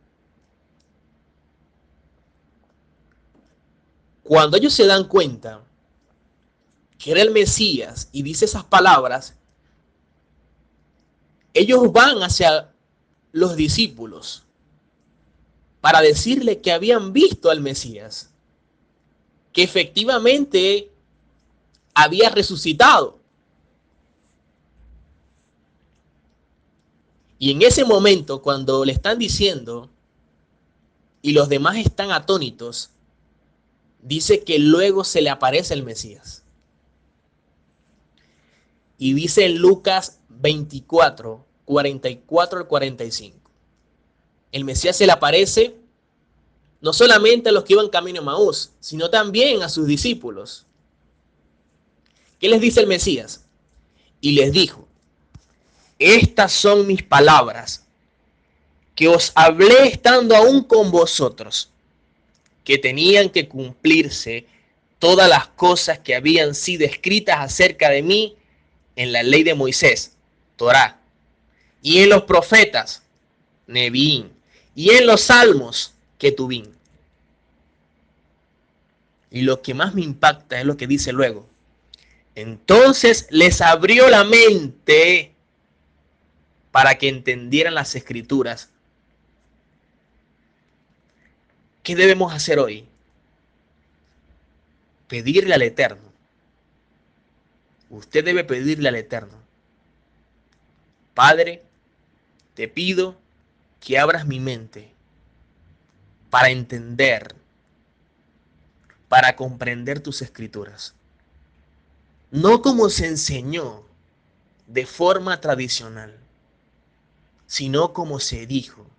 cuando ellos se dan cuenta que era el Mesías y dice esas palabras, ellos van hacia los discípulos para decirle que habían visto al Mesías, que efectivamente había resucitado. Y en ese momento, cuando le están diciendo y los demás están atónitos, dice que luego se le aparece el Mesías. Y dice en Lucas 24, 44 al 45. El Mesías se le aparece no solamente a los que iban camino a Maús, sino también a sus discípulos. ¿Qué les dice el Mesías? Y les dijo, estas son mis palabras, que os hablé estando aún con vosotros, que tenían que cumplirse todas las cosas que habían sido escritas acerca de mí en la ley de Moisés, Torá, y en los profetas, Neviín, y en los salmos, Ketubín. Y lo que más me impacta es lo que dice luego. Entonces les abrió la mente para que entendieran las escrituras. ¿Qué debemos hacer hoy? Pedirle al Eterno. Usted debe pedirle al Eterno. Padre, te pido que abras mi mente para entender, para comprender tus escrituras. No como se enseñó de forma tradicional, sino como se dijo.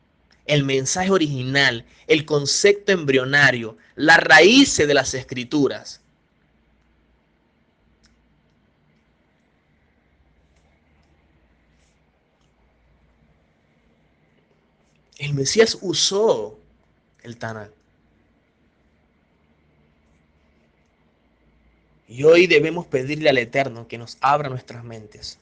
El mensaje original, el concepto embrionario, las raíces de las escrituras. El Mesías usó el Tanakh. Y hoy debemos pedirle al Eterno que nos abra nuestras mentes.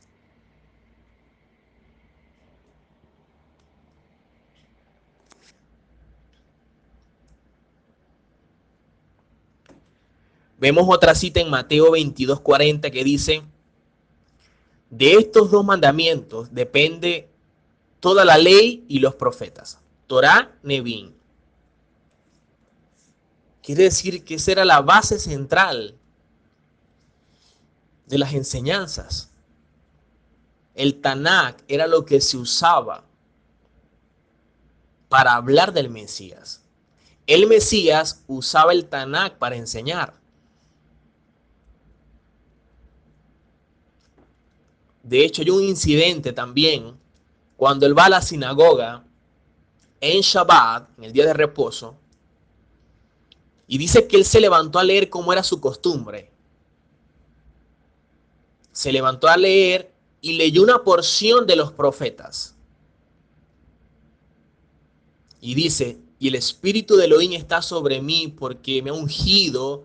Vemos otra cita en Mateo 22:40 que dice, de estos dos mandamientos depende toda la ley y los profetas. Torá, Neviín. Quiere decir que esa era la base central de las enseñanzas. El Tanakh era lo que se usaba para hablar del Mesías. El Mesías usaba el Tanakh para enseñar. De hecho, hay un incidente también cuando él va a la sinagoga en Shabbat, en el día de reposo, y dice que él se levantó a leer como era su costumbre. Se levantó a leer y leyó una porción de los profetas. Y dice, y el Espíritu de Elohim está sobre mí porque me ha ungido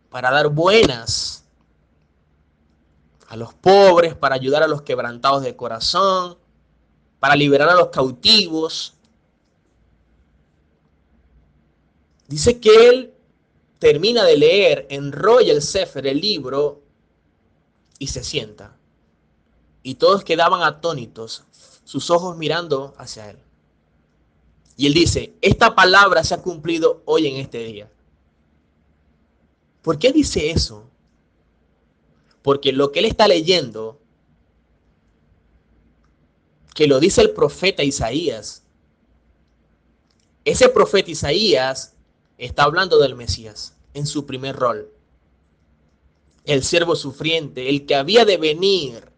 para dar buenas a los pobres, para ayudar a los quebrantados de corazón, para liberar a los cautivos. Dice que él termina de leer, enrolla el Sefer, el libro, y se sienta. Y todos quedaban atónitos, sus ojos mirando hacia él. Y él dice, esta palabra se ha cumplido hoy en este día. ¿Por qué dice eso? Porque lo que él está leyendo, que lo dice el profeta Isaías, ese profeta Isaías está hablando del Mesías en su primer rol. El siervo sufriente, el que había de venir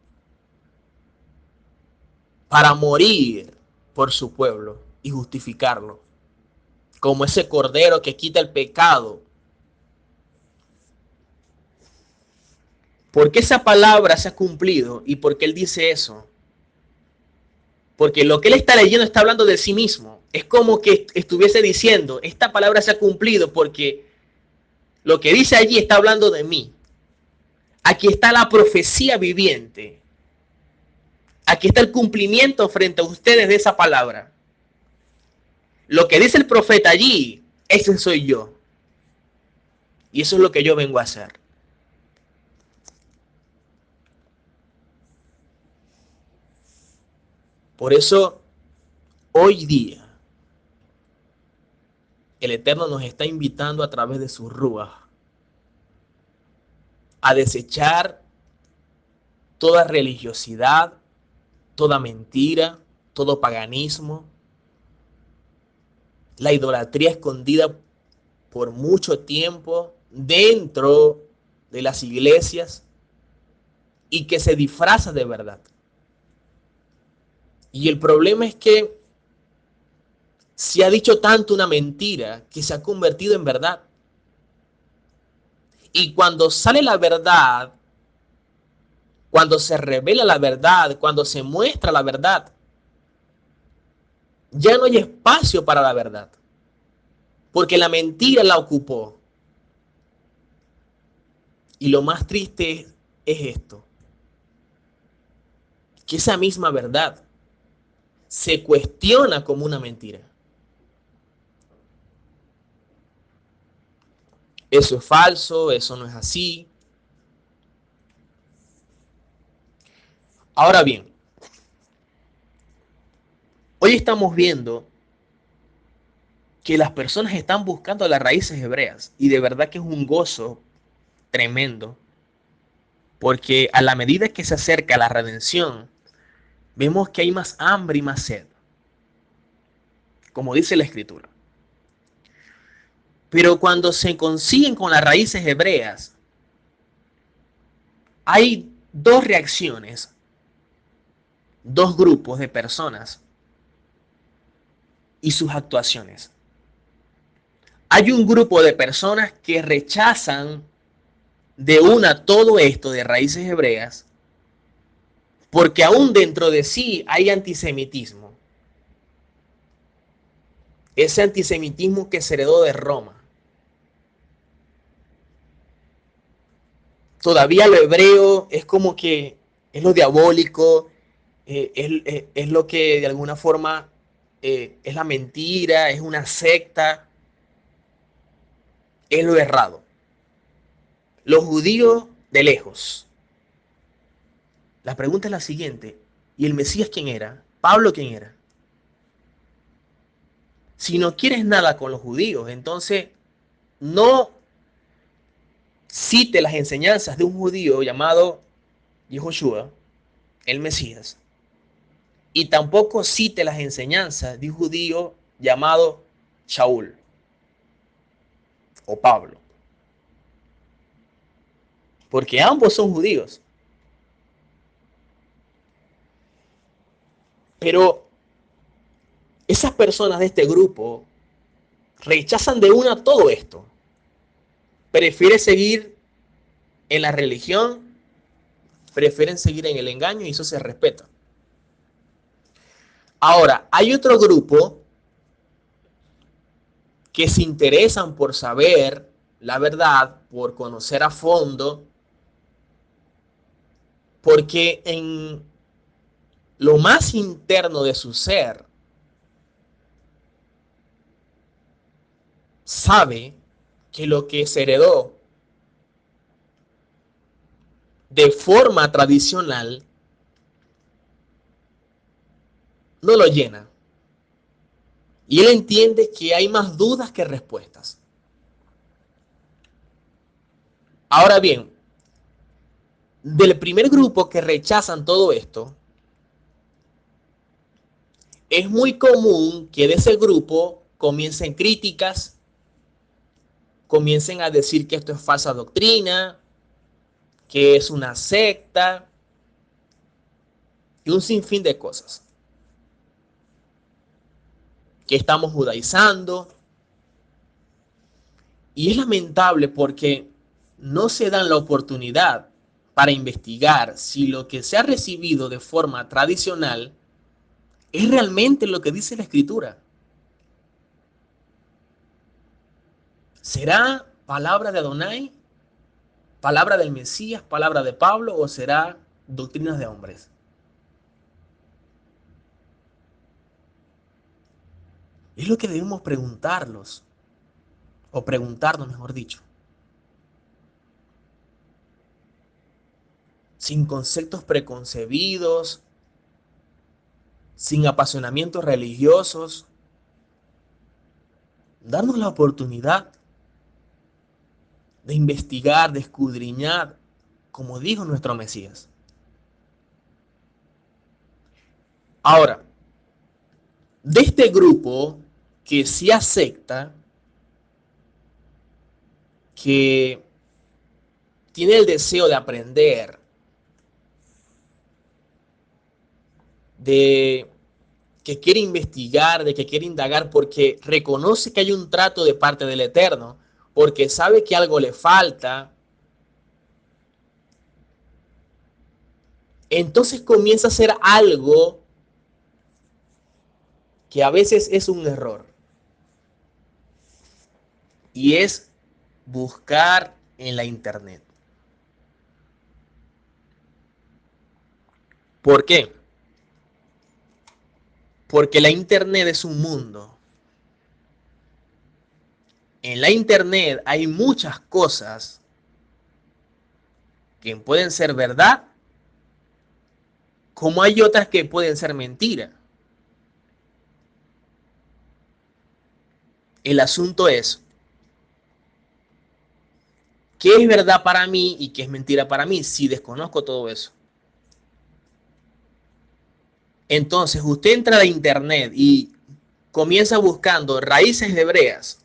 para morir por su pueblo y justificarlo, como ese cordero que quita el pecado. ¿Por qué esa palabra se ha cumplido y por qué él dice eso? Porque lo que él está leyendo está hablando de sí mismo. Es como que estuviese diciendo, esta palabra se ha cumplido porque lo que dice allí está hablando de mí. Aquí está la profecía viviente. Aquí está el cumplimiento frente a ustedes de esa palabra. Lo que dice el profeta allí, ese soy yo. Y eso es lo que yo vengo a hacer. Por eso, hoy día, el Eterno nos está invitando a través de su Ruaj a desechar toda religiosidad, toda mentira, todo paganismo, la idolatría escondida por mucho tiempo dentro de las iglesias y que se disfraza de verdad. Y el problema es que se ha dicho tanto una mentira que se ha convertido en verdad. Y cuando sale la verdad, cuando se revela la verdad, cuando se muestra la verdad, ya no hay espacio para la verdad. Porque la mentira la ocupó. Y lo más triste es esto, que esa misma verdad se cuestiona como una mentira. Eso es falso, eso no es así. Ahora bien, hoy estamos viendo que las personas están buscando las raíces hebreas y de verdad que es un gozo tremendo, porque a la medida que se acerca la redención, vemos que hay más hambre y más sed, como dice la escritura. Pero cuando se consiguen con las raíces hebreas, hay dos reacciones, dos grupos de personas y sus actuaciones. Hay un grupo de personas que rechazan de una todo esto de raíces hebreas porque aún dentro de sí hay antisemitismo. Ese antisemitismo que se heredó de Roma. Todavía lo hebreo es como que es lo diabólico, es lo que de alguna forma es la mentira, es una secta, es lo errado. Los judíos de lejos. La pregunta es la siguiente, ¿y el Mesías quién era? ¿Pablo quién era? Si no quieres nada con los judíos, entonces no cite las enseñanzas de un judío llamado Yehoshua, el Mesías, y tampoco cite las enseñanzas de un judío llamado Shaul o Pablo, porque ambos son judíos. Pero esas personas de este grupo rechazan de una todo esto. Prefieren seguir en la religión, prefieren seguir en el engaño y eso se respeta. Ahora, hay otro grupo que se interesan por saber la verdad, por conocer a fondo, porque en lo más interno de su ser sabe que lo que se heredó de forma tradicional no lo llena. Y él entiende que hay más dudas que respuestas. Ahora bien, del primer grupo que rechazan todo esto, es muy común que de ese grupo comiencen críticas, comiencen a decir que esto es falsa doctrina, que es una secta y un sinfín de cosas. Que estamos judaizando. Y es lamentable porque no se dan la oportunidad para investigar si lo que se ha recibido de forma tradicional es realmente lo que dice la Escritura. ¿Será palabra de Adonai, palabra del Mesías, palabra de Pablo o será doctrinas de hombres? Es lo que debemos preguntarnos, o preguntarnos mejor dicho, sin conceptos preconcebidos, sin apasionamientos religiosos, darnos la oportunidad de investigar, de escudriñar, como dijo nuestro Mesías. Ahora, de este grupo que sí acepta, que tiene el deseo de aprender, de que quiere investigar, de que quiere indagar, porque reconoce que hay un trato de parte del Eterno, porque sabe que algo le falta, entonces comienza a hacer algo que a veces es un error, y es buscar en la internet. ¿Por qué? Porque la internet es un mundo. En la internet hay muchas cosas que pueden ser verdad, como hay otras que pueden ser mentira. El asunto es, ¿qué es verdad para mí y qué es mentira para mí si desconozco todo eso? Entonces, usted entra a internet y comienza buscando raíces hebreas,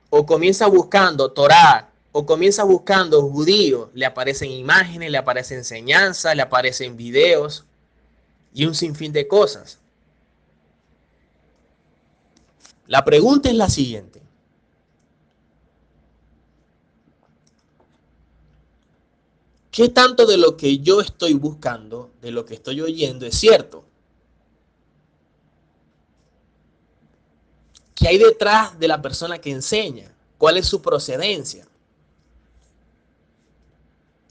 o comienza buscando Torá, o comienza buscando judío, le aparecen imágenes, le aparecen enseñanzas, le aparecen videos y un sinfín de cosas. La pregunta es la siguiente. ¿Qué tanto de lo que yo estoy buscando, de lo que estoy oyendo, es cierto? ¿Qué hay detrás de la persona que enseña? ¿Cuál es su procedencia?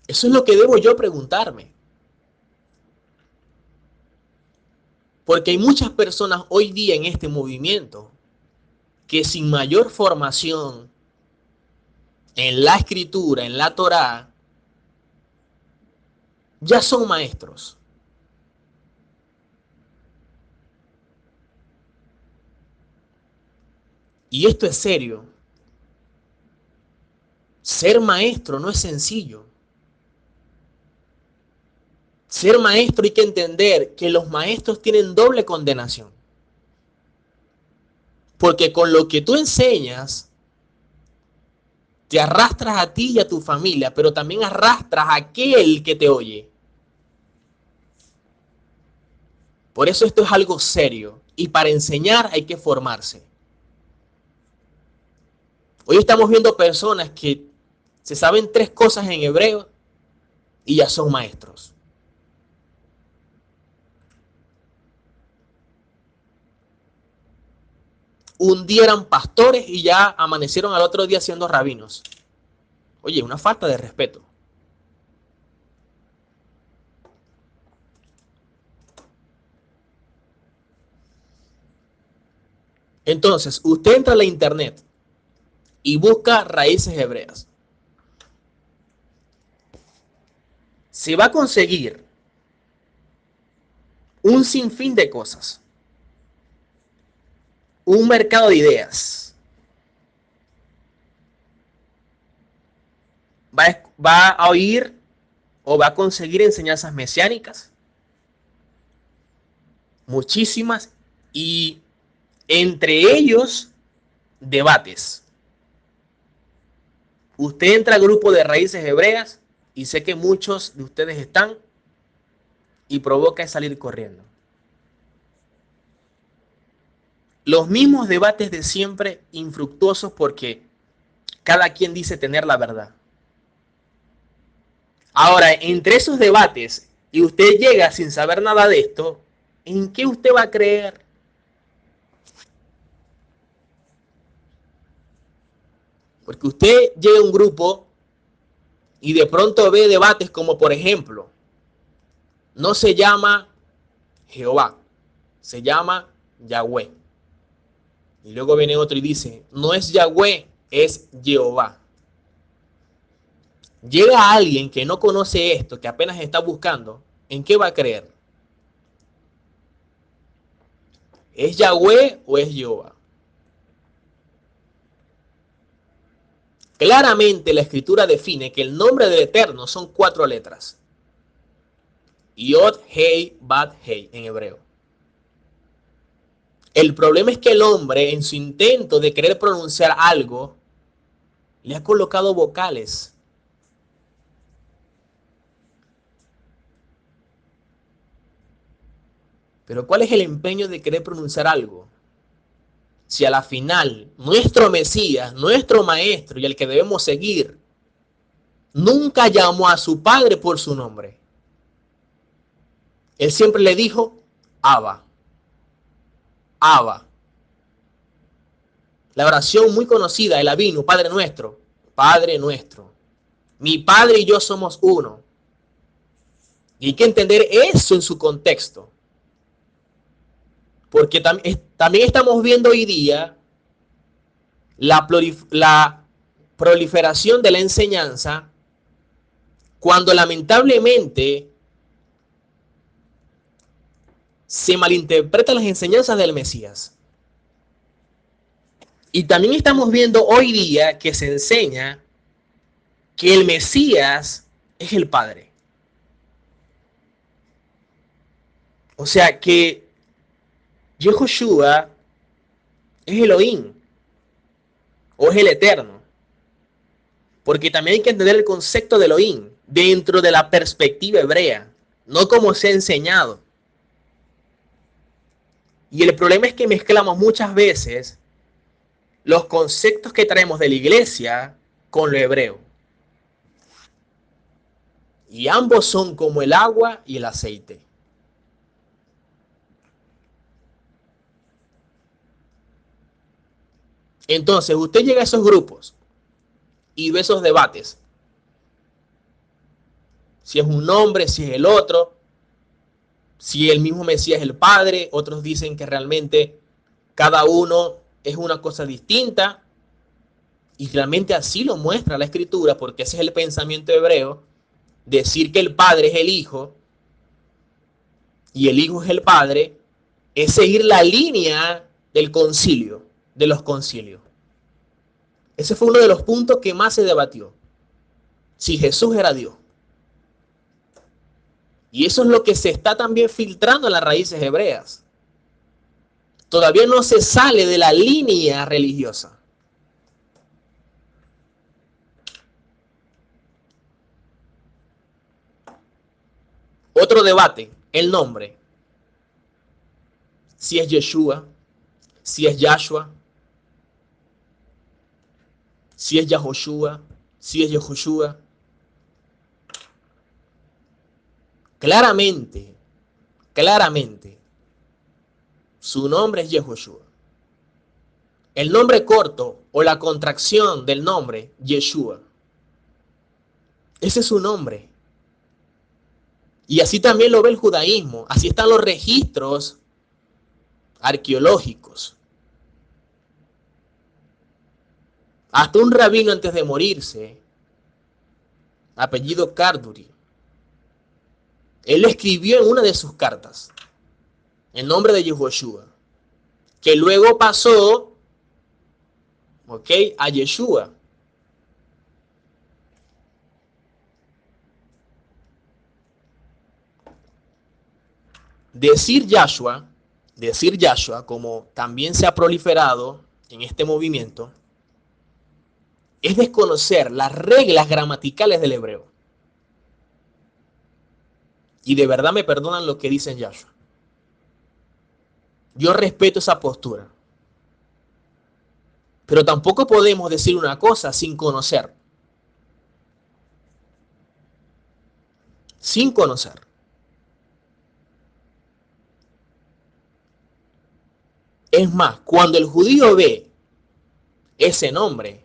Eso es lo que debo yo preguntarme. Porque hay muchas personas hoy día en este movimiento que sin mayor formación en la escritura, en la Torá, ya son maestros. Y esto es serio. Ser maestro no es sencillo. Ser maestro hay que entender que los maestros tienen doble condenación. Porque con lo que tú enseñas, te arrastras a ti y a tu familia, pero también arrastras a aquel que te oye. Por eso esto es algo serio. Y para enseñar hay que formarse. Hoy estamos viendo personas que se saben 3 cosas en hebreo y ya son maestros. Un día eran pastores y ya amanecieron al otro día siendo rabinos. Oye, una falta de respeto. Entonces, usted entra a la internet y busca raíces hebreas. Se va a conseguir un sinfín de cosas. Un mercado de ideas. Va a oír o va a conseguir enseñanzas mesiánicas. Muchísimas. Y entre ellos, debates. Usted entra al grupo de raíces hebreas y sé que muchos de ustedes están y provoca salir corriendo. Los mismos debates de siempre, infructuosos porque cada quien dice tener la verdad. Ahora, entre esos debates y usted llega sin saber nada de esto, ¿en qué usted va a creer? Porque usted llega a un grupo y de pronto ve debates como, por ejemplo, no se llama Jehová, se llama Yahweh. Y luego viene otro y dice, no es Yahweh, es Jehová. Llega alguien que no conoce esto, que apenas está buscando, ¿en qué va a creer? ¿Es Yahweh o es Jehová? Claramente la escritura define que el nombre del Eterno son 4 letras. Yod, Hei, Bat, Hei en hebreo. El problema es que el hombre, en su intento de querer pronunciar algo, le ha colocado vocales. Pero ¿cuál es el empeño de querer pronunciar algo? Si a la final nuestro Mesías, nuestro Maestro y el que debemos seguir, nunca llamó a su Padre por su nombre. Él siempre le dijo, Abba. Abba. La oración muy conocida, el Avinu, Padre Nuestro. Padre Nuestro. Mi Padre y yo somos uno. Y hay que entender eso en su contexto. Porque también estamos viendo hoy día la proliferación de la enseñanza cuando lamentablemente se malinterpretan las enseñanzas del Mesías. Y también estamos viendo hoy día que se enseña que el Mesías es el Padre. O sea que Yehoshua es Elohim o es el Eterno. Porque también hay que entender el concepto de Elohim dentro de la perspectiva hebrea, no como se ha enseñado. Y el problema es que mezclamos muchas veces los conceptos que traemos de la iglesia con lo hebreo. Y ambos son como el agua y el aceite. Entonces, usted llega a esos grupos y ve esos debates. Si es un hombre, si es el otro, si el mismo Mesías es el Padre, otros dicen que realmente cada uno es una cosa distinta. Y realmente así lo muestra la Escritura, porque ese es el pensamiento hebreo. Decir que el Padre es el Hijo y el Hijo es el Padre es seguir la línea del concilio, de los concilios. Ese fue uno de los puntos que más se debatió. Si Jesús era Dios. Y eso es lo que se está también filtrando en las raíces hebreas. Todavía no se sale de la línea religiosa. Otro debate, el nombre. Si es Yeshua, si es Yahshua, si es Yahoshua, si es Yehoshua. Claramente, su nombre es Yehoshua. El nombre corto o la contracción del nombre, Yeshua. Ese es su nombre. Y así también lo ve el judaísmo. Así están los registros arqueológicos. Hasta un rabino antes de morirse, apellido Carduri, él escribió en una de sus cartas el nombre de Yehoshua, que luego pasó, ¿ok?, a Yeshua. Decir Yahshua, como también se ha proliferado en este movimiento, es desconocer las reglas gramaticales del hebreo. Y de verdad me perdonan lo que dicen Yahshua. Yo respeto esa postura. Pero tampoco podemos decir una cosa sin conocer. Sin conocer. Es más, cuando el judío ve ese nombre,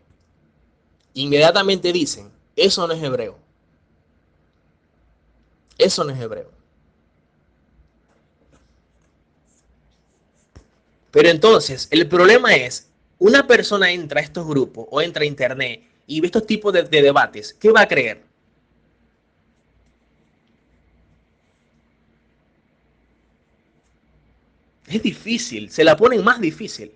inmediatamente dicen, eso no es hebreo. Eso no es hebreo. Pero entonces, el problema es, una persona entra a estos grupos o entra a internet y ve estos tipos de debates, ¿qué va a creer? Es difícil, se la ponen más difícil.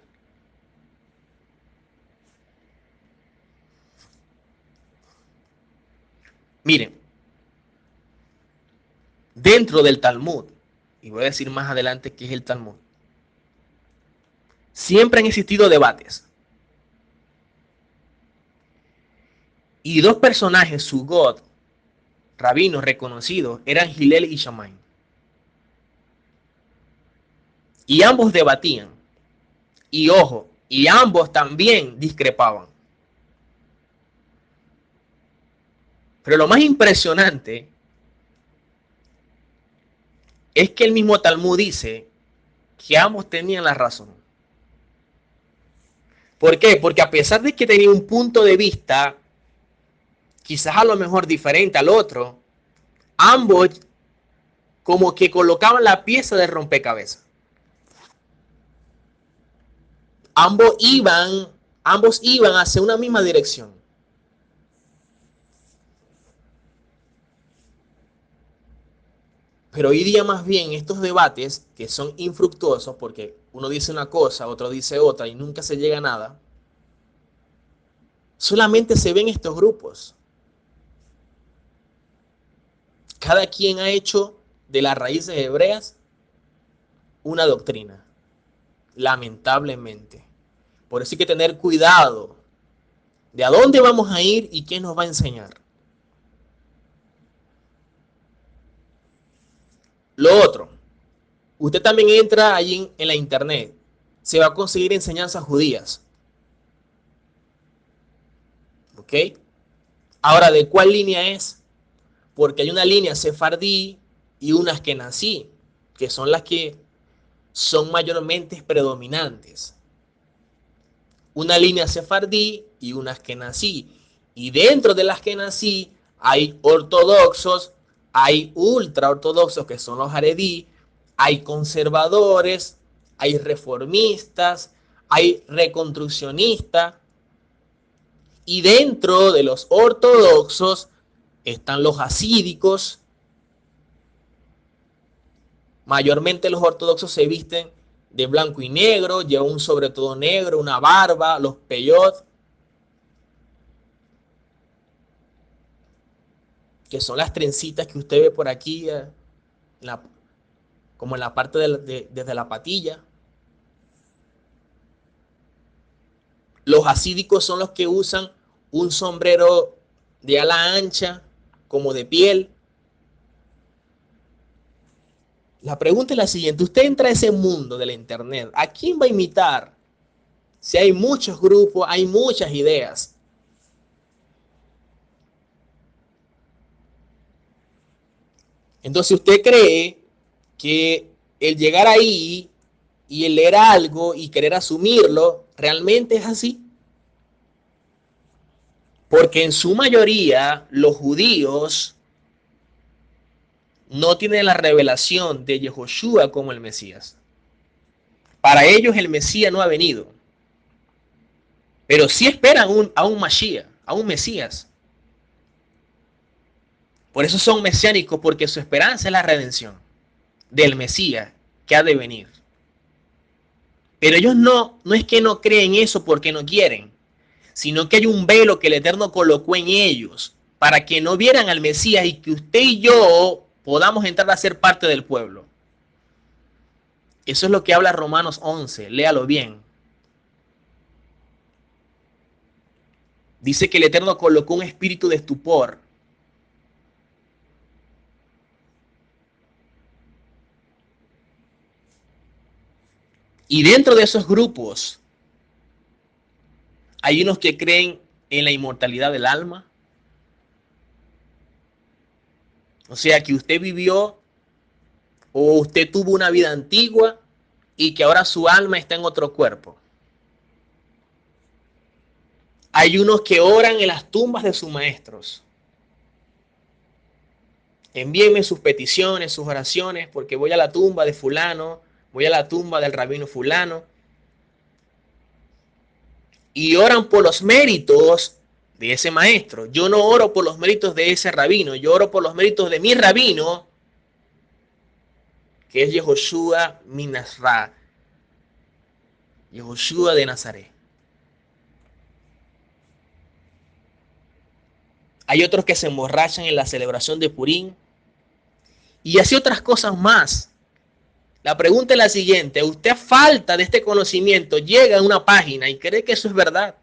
Miren, dentro del Talmud, y voy a decir más adelante qué es el Talmud, siempre han existido debates. Y dos personajes, Sugot, rabinos reconocidos, eran Hillel y Shammai. Y ambos debatían. Y ojo, y ambos también discrepaban. Pero lo más impresionante es que el mismo Talmud dice que ambos tenían la razón. ¿Por qué? Porque a pesar de que tenían un punto de vista quizás a lo mejor diferente al otro, ambos como que colocaban la pieza de rompecabezas. Ambos iban hacia una misma dirección. Pero hoy día más bien estos debates que son infructuosos porque uno dice una cosa, otro dice otra y nunca se llega a nada, solamente se ven estos grupos. Cada quien ha hecho de las raíces hebreas una doctrina, lamentablemente. Por eso hay que tener cuidado de a dónde vamos a ir y qué nos va a enseñar. Lo otro, usted también entra allí en la internet, se va a conseguir enseñanzas judías. ¿Ok? Ahora, ¿de cuál línea es? Porque hay una línea sefardí y unas kenazí, que son las que son mayormente predominantes. Una línea sefardí y unas kenazí. Y dentro de las kenazí hay ortodoxos, hay ultraortodoxos que son los haredí, hay conservadores, hay reformistas, hay reconstruccionistas. Y dentro de los ortodoxos están los hasídicos. Mayormente los ortodoxos se visten de blanco y negro, llevan un sobre todo negro, una barba, los peyot, que son las trencitas que usted ve por aquí, como en la parte desde la patilla. Los hasídicos son los que usan un sombrero de ala ancha, como de piel. La pregunta es la siguiente, usted entra a ese mundo de la internet, ¿a quién va a imitar? Si hay muchos grupos, hay muchas ideas. Entonces usted cree que el llegar ahí y el leer algo y querer asumirlo, ¿realmente es así? Porque en su mayoría los judíos no tienen la revelación de Yehoshua como el Mesías. Para ellos el Mesías no ha venido. pero sí esperan a un Mashiach, a un Mesías. Por eso son mesiánicos, porque su esperanza es la redención del Mesías que ha de venir. Pero ellos no es que no creen eso porque no quieren, sino que hay un velo que el Eterno colocó en ellos para que no vieran al Mesías y que usted y yo podamos entrar a ser parte del pueblo. Eso es lo que habla Romanos 11, léalo bien. Dice que el Eterno colocó un espíritu de estupor. Y dentro de esos grupos hay unos que creen en la inmortalidad del alma. O sea, que usted vivió o usted tuvo una vida antigua y que ahora su alma está en otro cuerpo. Hay unos que oran en las tumbas de sus maestros. Envíenme sus peticiones, sus oraciones, porque voy a la tumba de fulano, voy a la tumba del rabino fulano. Y oran por los méritos de ese maestro. Yo no oro por los méritos de ese rabino, yo oro por los méritos de mi rabino, que es Yehoshua Minasra, Yehoshua de Nazaret. Hay otros que se emborrachan en la celebración de Purim y así otras cosas más. La pregunta es la siguiente: usted a falta de este conocimiento llega a una página y cree que eso es verdad.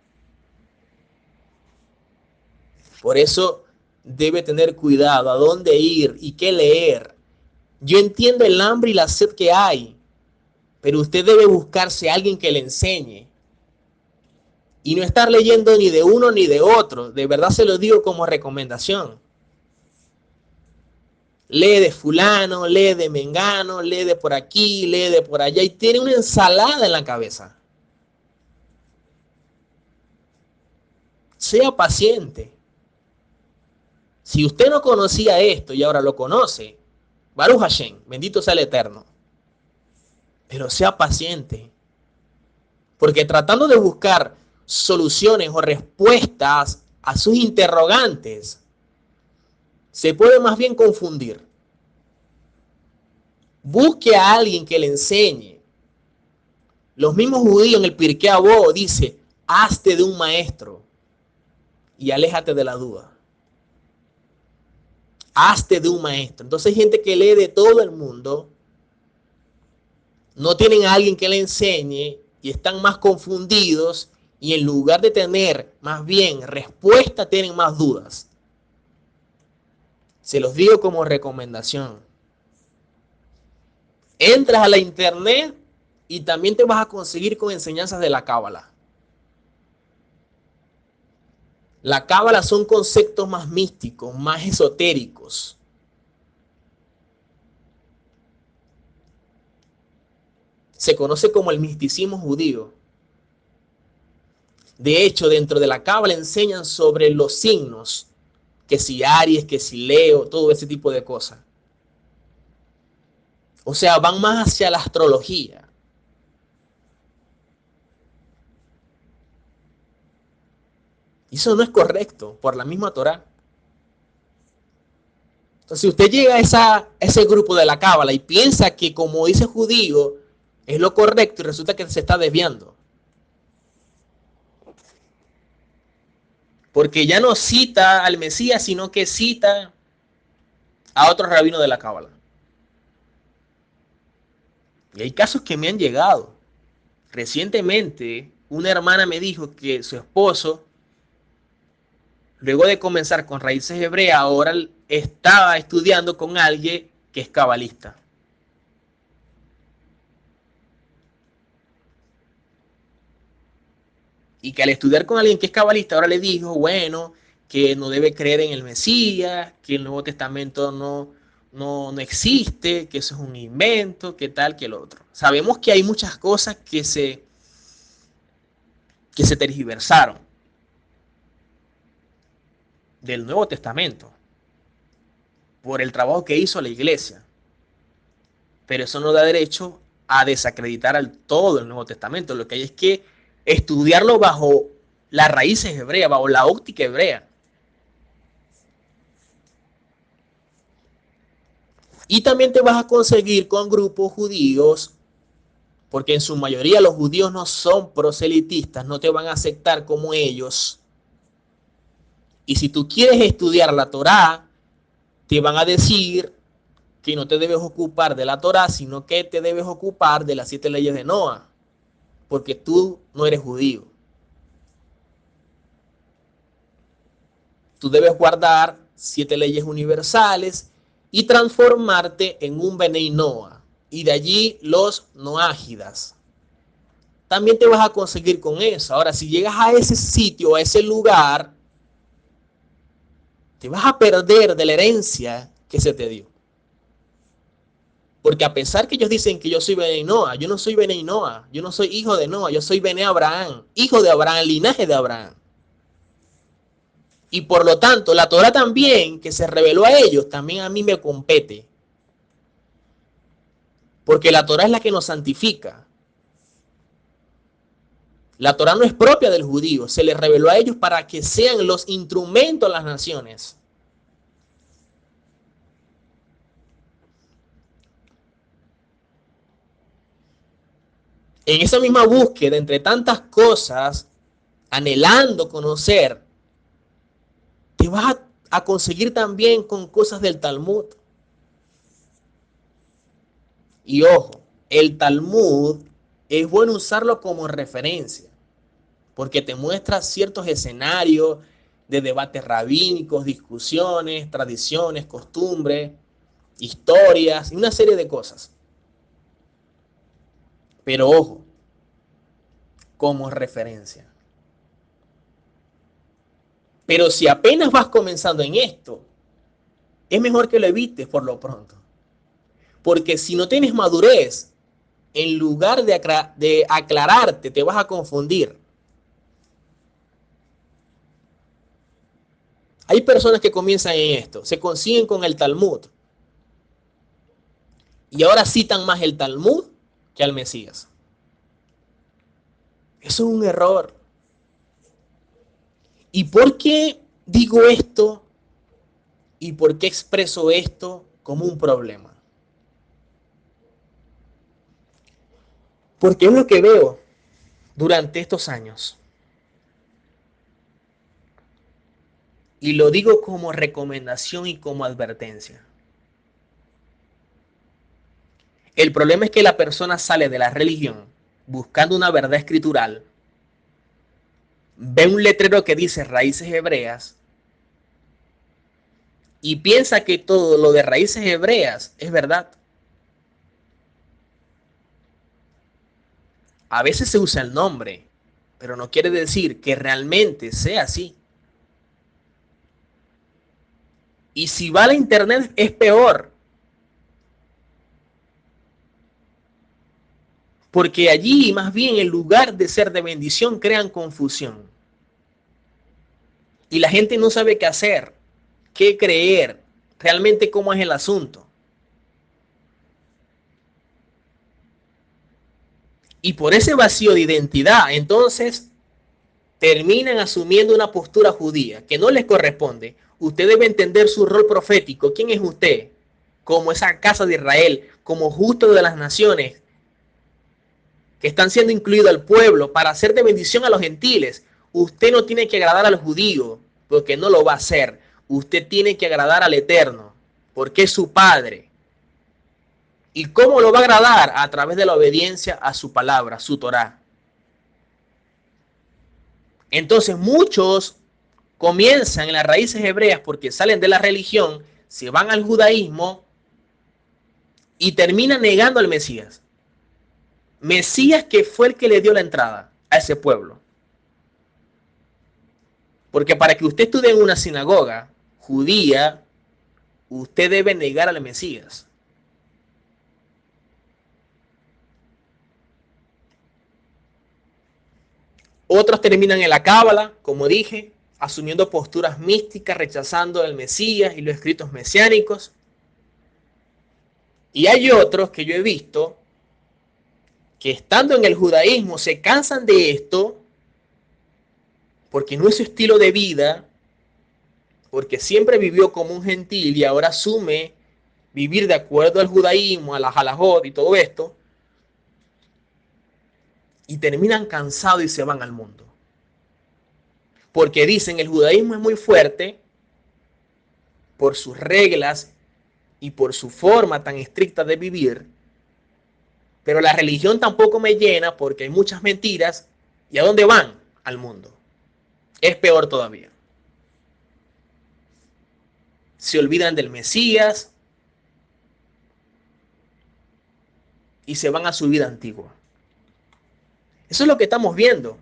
Por eso debe tener cuidado a dónde ir y qué leer. Yo entiendo el hambre y la sed que hay, pero usted debe buscarse a alguien que le enseñe y no estar leyendo ni de uno ni de otro. De verdad se lo digo como recomendación. Lee de fulano, lee de mengano, lee de por aquí, lee de por allá y tiene una ensalada en la cabeza. Sea paciente. Si usted no conocía esto y ahora lo conoce, Baruch Hashem, bendito sea el Eterno. Pero sea paciente. Porque tratando de buscar soluciones o respuestas a sus interrogantes, se puede más bien confundir. Busque a alguien que le enseñe. Los mismos judíos en el Pirkei Avot dice: hazte de un maestro y aléjate de la duda. Hazte de un maestro. Entonces hay gente que lee de todo el mundo, no tienen a alguien que le enseñe y están más confundidos, y en lugar de tener más bien respuesta, tienen más dudas. Se los digo como recomendación. Entras a la internet y también te vas a conseguir con enseñanzas de la Cábala. La Cábala son conceptos más místicos, más esotéricos. Se conoce como el misticismo judío. De hecho, dentro de la Cábala enseñan sobre los signos, que si Aries, que si Leo, todo ese tipo de cosas. O sea, van más hacia la astrología. Y eso no es correcto por la misma Torá. Entonces, si usted llega a ese grupo de la Cábala y piensa que como dice judío es lo correcto y resulta que se está desviando. Porque ya no cita al Mesías, sino que cita a otro rabino de la Cábala. Y hay casos que me han llegado. Recientemente, una hermana me dijo que su esposo, luego de comenzar con raíces hebreas, ahora estaba estudiando con alguien que es cabalista. Y que al estudiar con alguien que es cabalista, ahora le dijo, bueno, que no debe creer en el Mesías, que el Nuevo Testamento no existe, que eso es un invento, que tal, que el otro. Sabemos que hay muchas cosas que se tergiversaron del Nuevo Testamento por el trabajo que hizo la iglesia. Pero eso no da derecho a desacreditar al todo el Nuevo Testamento. Lo que hay es que estudiarlo bajo las raíces hebreas, bajo la óptica hebrea. Y también te vas a conseguir con grupos judíos, porque en su mayoría los judíos no son proselitistas, no te van a aceptar como ellos. Y si tú quieres estudiar la Torá, te van a decir que no te debes ocupar de la Torá, sino que te debes ocupar de las 7 leyes de Noah, porque tú no eres judío. Tú debes guardar 7 leyes universales y transformarte en un Benei Noah, y de allí los noágidas. También te vas a conseguir con eso. Ahora, si llegas a ese sitio, a ese lugar, te vas a perder de la herencia que se te dio. Porque a pesar que ellos dicen que yo soy Benei Noah, yo no soy Benei Noah, yo no soy hijo de Noah, yo soy Bene Abraham, hijo de Abraham, linaje de Abraham. Y por lo tanto, la Torah también, que se reveló a ellos, también a mí me compete. Porque la Torah es la que nos santifica. La Torah no es propia del judío, se les reveló a ellos para que sean los instrumentos de las naciones. En esa misma búsqueda, entre tantas cosas, anhelando conocer, te vas a conseguir también con cosas del Talmud. Y ojo, el Talmud es bueno usarlo como referencia, porque te muestra ciertos escenarios de debates rabínicos, discusiones, tradiciones, costumbres, historias y una serie de cosas. Pero ojo, como referencia. Pero si apenas vas comenzando en esto, es mejor que lo evites por lo pronto. Porque si no tienes madurez, en lugar de aclararte, te vas a confundir. Hay personas que comienzan en esto, se consiguen con el Talmud. Y ahora citan más el Talmud que al Mesías. Eso es un error. ¿Y por qué digo esto? ¿Y por qué expreso esto como un problema? Porque es lo que veo durante estos años. Y lo digo como recomendación y como advertencia. El problema es que la persona sale de la religión buscando una verdad escritural, ve un letrero que dice raíces hebreas y piensa que todo lo de raíces hebreas es verdad. A veces se usa el nombre, pero no quiere decir que realmente sea así. Y si va a la internet es peor. Porque allí, más bien, en lugar de ser de bendición, crean confusión. Y la gente no sabe qué hacer, qué creer, realmente cómo es el asunto. Y por ese vacío de identidad, entonces, terminan asumiendo una postura judía que no les corresponde. Usted debe entender su rol profético. ¿Quién es usted? Como esa casa de Israel, como justo de las naciones, que están siendo incluidos al pueblo para hacer de bendición a los gentiles. Usted no tiene que agradar al judío, porque no lo va a hacer. Usted tiene que agradar al Eterno, porque es su Padre. ¿Y cómo lo va a agradar? A través de la obediencia a su palabra, su Torá. Entonces muchos comienzan en las raíces hebreas porque salen de la religión, se van al judaísmo y terminan negando al Mesías. Mesías que fue el que le dio la entrada a ese pueblo. Porque para que usted estudie en una sinagoga judía, usted debe negar al Mesías. Otros terminan en la cábala, como dije, asumiendo posturas místicas, rechazando al Mesías y los escritos mesiánicos. Y hay otros que yo he visto que estando en el judaísmo se cansan de esto porque no es su estilo de vida, porque siempre vivió como un gentil y ahora asume vivir de acuerdo al judaísmo, a la halajot y todo esto, y terminan cansados y se van al mundo. Porque dicen el judaísmo es muy fuerte por sus reglas y por su forma tan estricta de vivir, pero la religión tampoco me llena porque hay muchas mentiras. ¿Y a dónde van? Al mundo. Es peor todavía. Se olvidan del Mesías y se van a su vida antigua. Eso es lo que estamos viendo.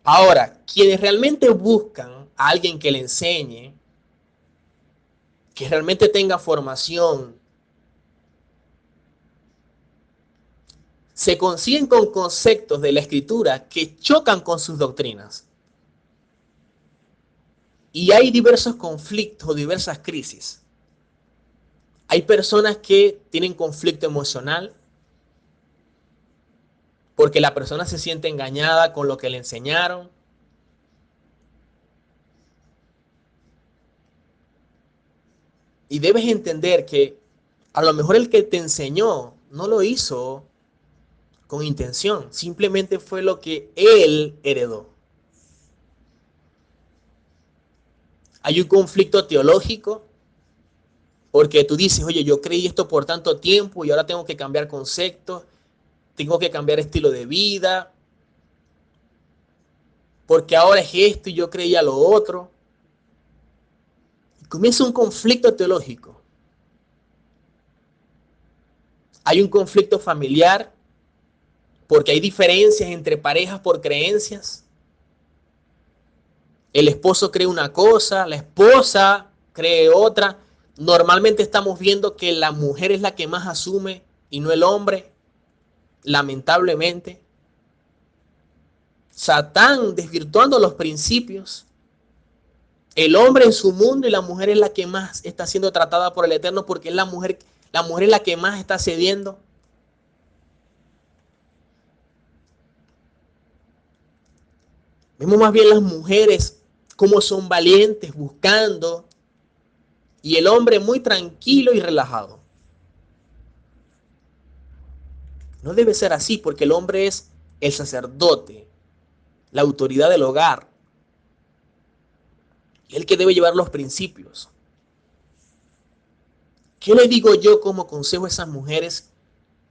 Ahora, quienes realmente buscan a alguien que le enseñe, que realmente tenga formación, se consiguen con conceptos de la escritura que chocan con sus doctrinas. Y hay diversos conflictos, diversas crisis. Hay personas que tienen conflicto emocional porque la persona se siente engañada con lo que le enseñaron. Y debes entender que a lo mejor el que te enseñó no lo hizo con intención, simplemente fue lo que él heredó. Hay un conflicto teológico porque tú dices, oye, yo creí esto por tanto tiempo y ahora tengo que cambiar conceptos, tengo que cambiar estilo de vida, porque ahora es esto y yo creía lo otro. Y comienza un conflicto teológico. Hay un conflicto familiar porque hay diferencias entre parejas por creencias. El esposo cree una cosa, la esposa cree otra. Normalmente estamos viendo que la mujer es la que más asume y no el hombre, lamentablemente. Satán desvirtuando los principios. El hombre en su mundo y la mujer es la que más está siendo tratada por el Eterno porque es la mujer es la que más está cediendo. Vemos más bien las mujeres cómo son valientes buscando y el hombre muy tranquilo y relajado. No debe ser así porque el hombre es el sacerdote, la autoridad del hogar, el que debe llevar los principios. ¿Qué le digo yo como consejo a esas mujeres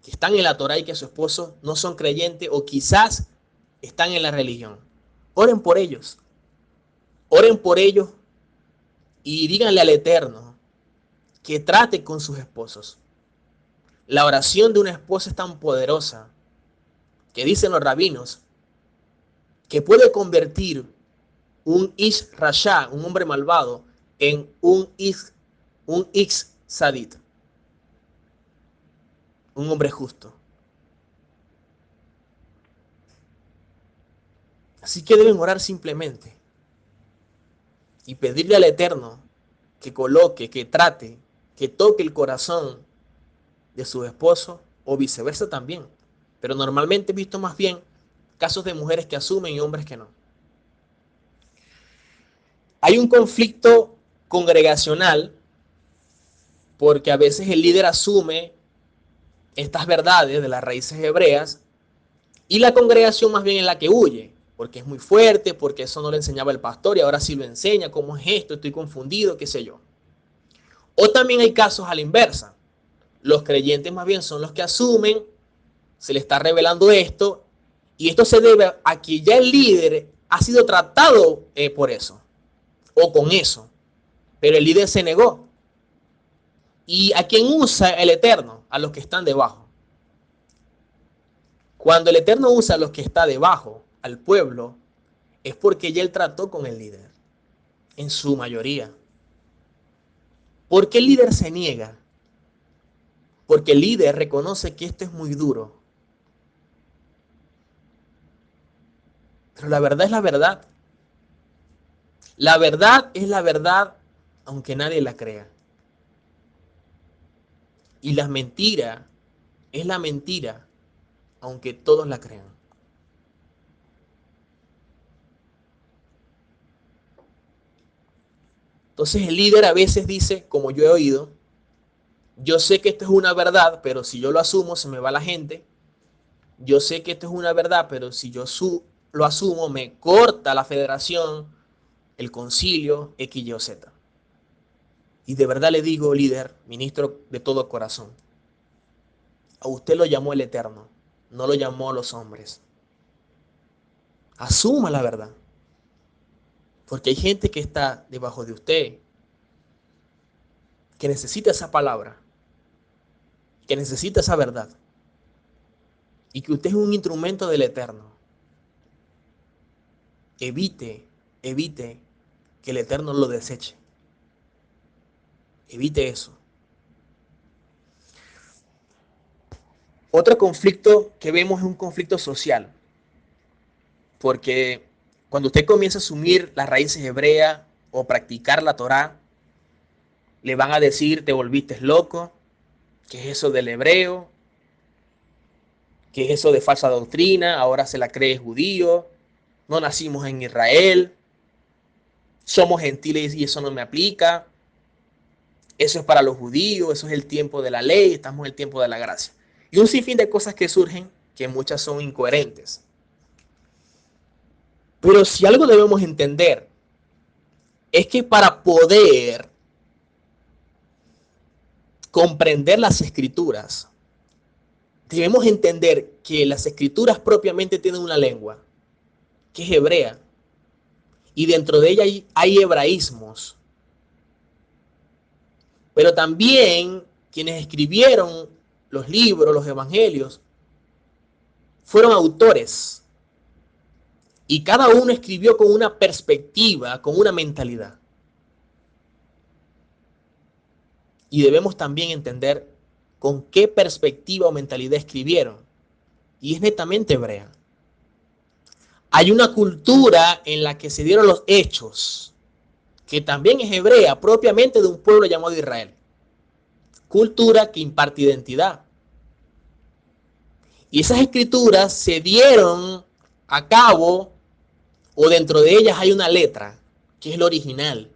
que están en la Torá y que su esposo no son creyentes o quizás están en la religión? Oren por ellos. Oren por ellos y díganle al Eterno que trate con sus esposos. La oración de una esposa es tan poderosa que dicen los rabinos que puede convertir un Ish Rasha, un hombre malvado, en un Ish Sadit, un hombre justo. Así que deben orar simplemente y pedirle al Eterno que coloque, que trate, que toque el corazón de su esposo o viceversa también. Pero normalmente he visto más bien casos de mujeres que asumen y hombres que no. Hay un conflicto congregacional porque a veces el líder asume estas verdades de las raíces hebreas y la congregación más bien es la que huye, porque es muy fuerte, porque eso no le enseñaba el pastor y ahora sí lo enseña, ¿cómo es esto? Estoy confundido, qué sé yo. O también hay casos a la inversa. Los creyentes más bien son los que asumen, se le está revelando esto, y esto se debe a que ya el líder ha sido tratado por eso, o con eso, pero el líder se negó. ¿Y a quién usa el Eterno? A los que están debajo. Cuando el Eterno usa a los que está debajo, al pueblo, es porque ya él trató con el líder, en su mayoría. ¿Por qué el líder se niega? Porque el líder reconoce que esto es muy duro. Pero la verdad es la verdad. La verdad es la verdad, aunque nadie la crea. Y la mentira es la mentira, aunque todos la crean. Entonces el líder a veces dice, como yo he oído, yo sé que esto es una verdad, pero si yo lo asumo se me va la gente. Yo sé que esto es una verdad, pero si yo lo asumo me corta la federación, el concilio, X, Y o Z. Y de verdad le digo, líder, ministro de todo corazón, a usted lo llamó el Eterno, no lo llamó a los hombres. Asuma la verdad, porque hay gente que está debajo de usted, que necesita esa palabra, que necesita esa verdad, y que usted es un instrumento del Eterno. Evite que el Eterno lo deseche. Evite eso. Otro conflicto que vemos es un conflicto social, porque cuando usted comienza a asumir las raíces hebreas o practicar la Torá, le van a decir, te volviste loco, ¿qué es eso del hebreo? ¿Qué es eso de falsa doctrina? Ahora se la cree judío, no nacimos en Israel, somos gentiles y eso no me aplica, eso es para los judíos, eso es el tiempo de la ley, estamos en el tiempo de la gracia. Y un sinfín de cosas que surgen, que muchas son incoherentes. Pero si algo debemos entender, es que para poder comprender las escrituras, debemos entender que las escrituras propiamente tienen una lengua, que es hebrea, y dentro de ella hay hebraísmos. Pero también quienes escribieron los libros, los evangelios, fueron autores. Y cada uno escribió con una perspectiva, con una mentalidad. Y debemos también entender con qué perspectiva o mentalidad escribieron. Y es netamente hebrea. Hay una cultura en la que se dieron los hechos, que también es hebrea, propiamente de un pueblo llamado Israel. Cultura que imparte identidad. Y esas escrituras se dieron a cabo, o dentro de ellas hay una letra, que es la original,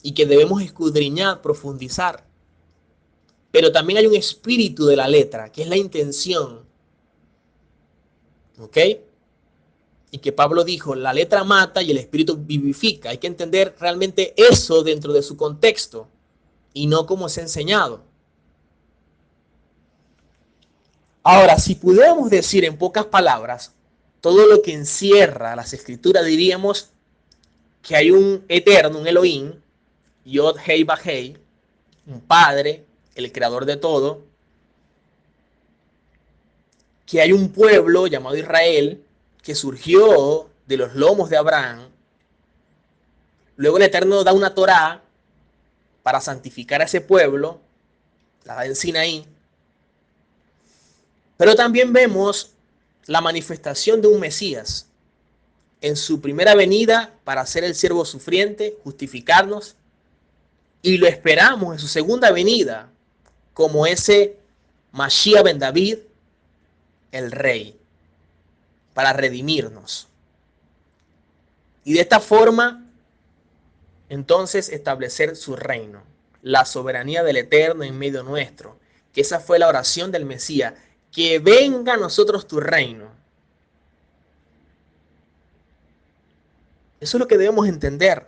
y que debemos escudriñar, profundizar. Pero también hay un espíritu de la letra, que es la intención. ¿Ok? Y que Pablo dijo, la letra mata y el espíritu vivifica. Hay que entender realmente eso dentro de su contexto y no como se ha enseñado. Ahora, si pudiéramos decir en pocas palabras todo lo que encierra las escrituras, diríamos que hay un eterno, un Elohim, Yod Hei Vahei, un padre, el creador de todo, que hay un pueblo llamado Israel que surgió de los lomos de Abraham. Luego el Eterno da una Torá para santificar a ese pueblo, la da en Sinaí. Pero también vemos la manifestación de un Mesías en su primera venida para ser el siervo sufriente, justificarnos, y lo esperamos en su segunda venida como ese Mashiach ben David, el rey, para redimirnos. Y de esta forma, entonces, establecer su reino, la soberanía del Eterno en medio nuestro, que esa fue la oración del Mesías, que venga a nosotros tu reino. Eso es lo que debemos entender.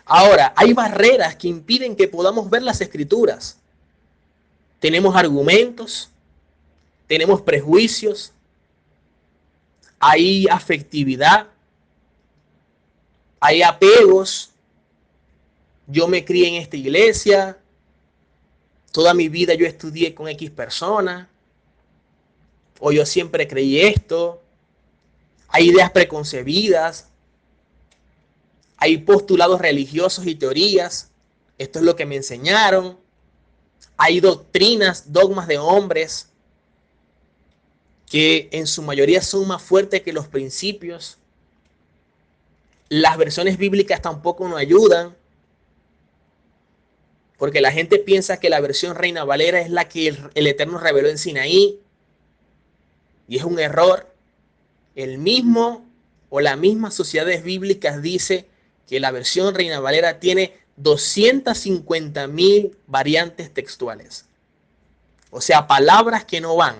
Ahora, hay barreras que impiden que podamos ver las escrituras. Tenemos argumentos, tenemos prejuicios, hay afectividad, hay apegos. Yo me crié en esta iglesia, toda mi vida yo estudié con X persona, o yo siempre creí esto. Hay ideas preconcebidas, hay postulados religiosos y teorías. Esto es lo que me enseñaron. Hay doctrinas, dogmas de hombres que en su mayoría son más fuertes que los principios. Las versiones bíblicas tampoco nos ayudan. Porque la gente piensa que la versión Reina Valera es la que el Eterno reveló en Sinaí. Y es un error. El mismo o las mismas sociedades bíblicas dice que la versión Reina Valera tiene 250,000 variantes textuales. O sea, palabras que no van,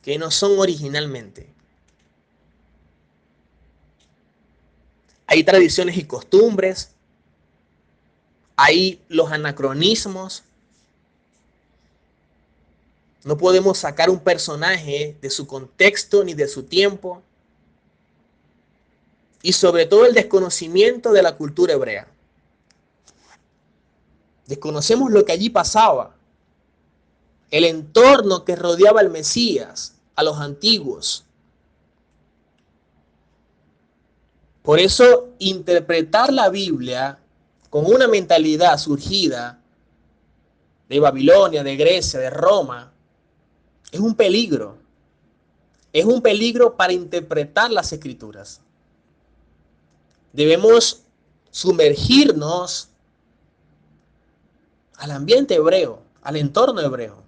que no son originalmente. Hay tradiciones y costumbres, hay los anacronismos. No podemos sacar un personaje de su contexto ni de su tiempo. Y sobre todo el desconocimiento de la cultura hebrea. Desconocemos lo que allí pasaba, el entorno que rodeaba al Mesías, a los antiguos. Por eso, interpretar la Biblia con una mentalidad surgida de Babilonia, de Grecia, de Roma, es un peligro. Es un peligro para interpretar las Escrituras. Debemos sumergirnos al ambiente hebreo, al entorno hebreo.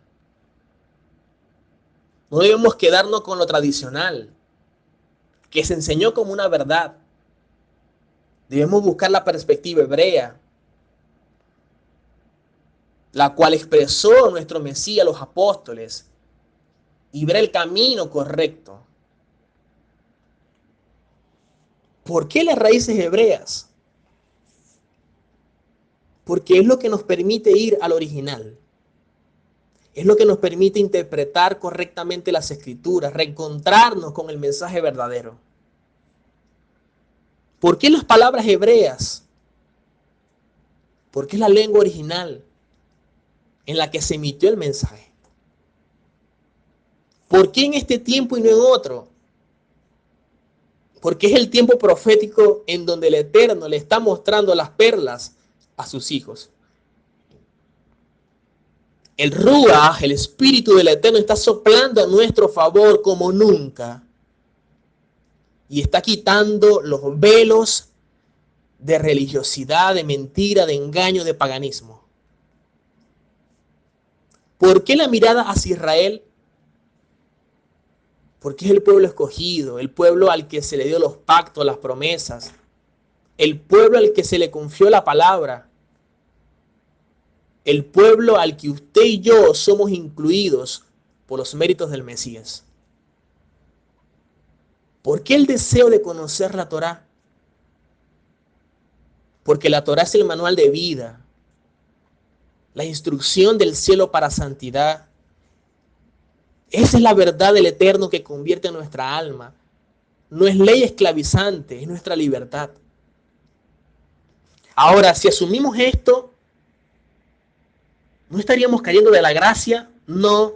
No debemos quedarnos con lo tradicional, que se enseñó como una verdad. Debemos buscar la perspectiva hebrea, la cual expresó nuestro Mesías, los apóstoles, y ver el camino correcto. ¿Por qué las raíces hebreas? Porque es lo que nos permite ir al original. Es lo que nos permite interpretar correctamente las Escrituras, reencontrarnos con el mensaje verdadero. ¿Por qué las palabras hebreas? Porque es la lengua original en la que se emitió el mensaje. ¿Por qué en este tiempo y no en otro? Porque es el tiempo profético en donde el Eterno le está mostrando las perlas a sus hijos. El Ruach, el Espíritu del Eterno, está soplando a nuestro favor como nunca. Y está quitando los velos de religiosidad, de mentira, de engaño, de paganismo. ¿Por qué la mirada hacia Israel? Porque es el pueblo escogido, el pueblo al que se le dio los pactos, las promesas, el pueblo al que se le confió la palabra, el pueblo al que usted y yo somos incluidos por los méritos del Mesías. ¿Por qué el deseo de conocer la Torá? Porque la Torá es el manual de vida, la instrucción del cielo para santidad. Esa es la verdad del Eterno que convierte nuestra alma. No es ley esclavizante, es nuestra libertad. Ahora, si asumimos esto, ¿no estaríamos cayendo de la gracia? No.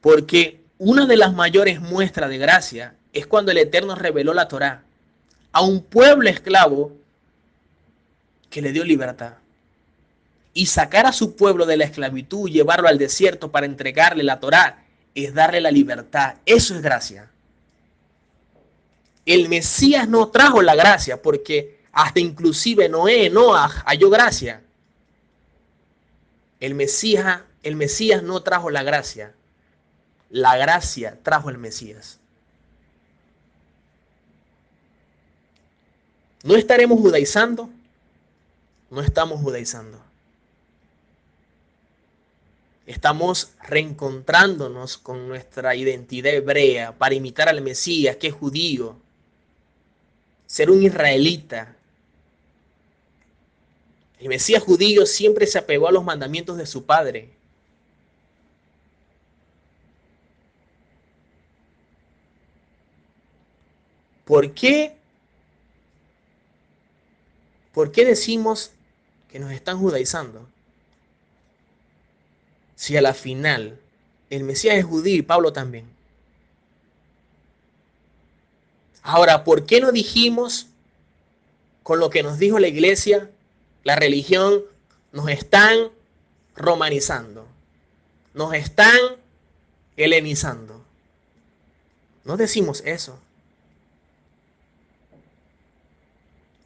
Porque una de las mayores muestras de gracia es cuando el Eterno reveló la Torá a un pueblo esclavo que le dio libertad. Y sacar a su pueblo de la esclavitud y llevarlo al desierto para entregarle la Torá es darle la libertad. Eso es gracia. El Mesías no trajo la gracia porque hasta inclusive Noah halló gracia. El Mesías no trajo la gracia. La gracia trajo el Mesías. ¿No estaremos judaizando? No estamos judaizando. Estamos reencontrándonos con nuestra identidad hebrea para imitar al Mesías, que es judío, ser un israelita. El Mesías judío siempre se apegó a los mandamientos de su padre. ¿Por qué? ¿Por qué decimos que nos están judaizando? Si a la final el Mesías es judío y Pablo también. Ahora, ¿por qué no dijimos con lo que nos dijo la iglesia, la religión, nos están romanizando, nos están helenizando? No decimos eso,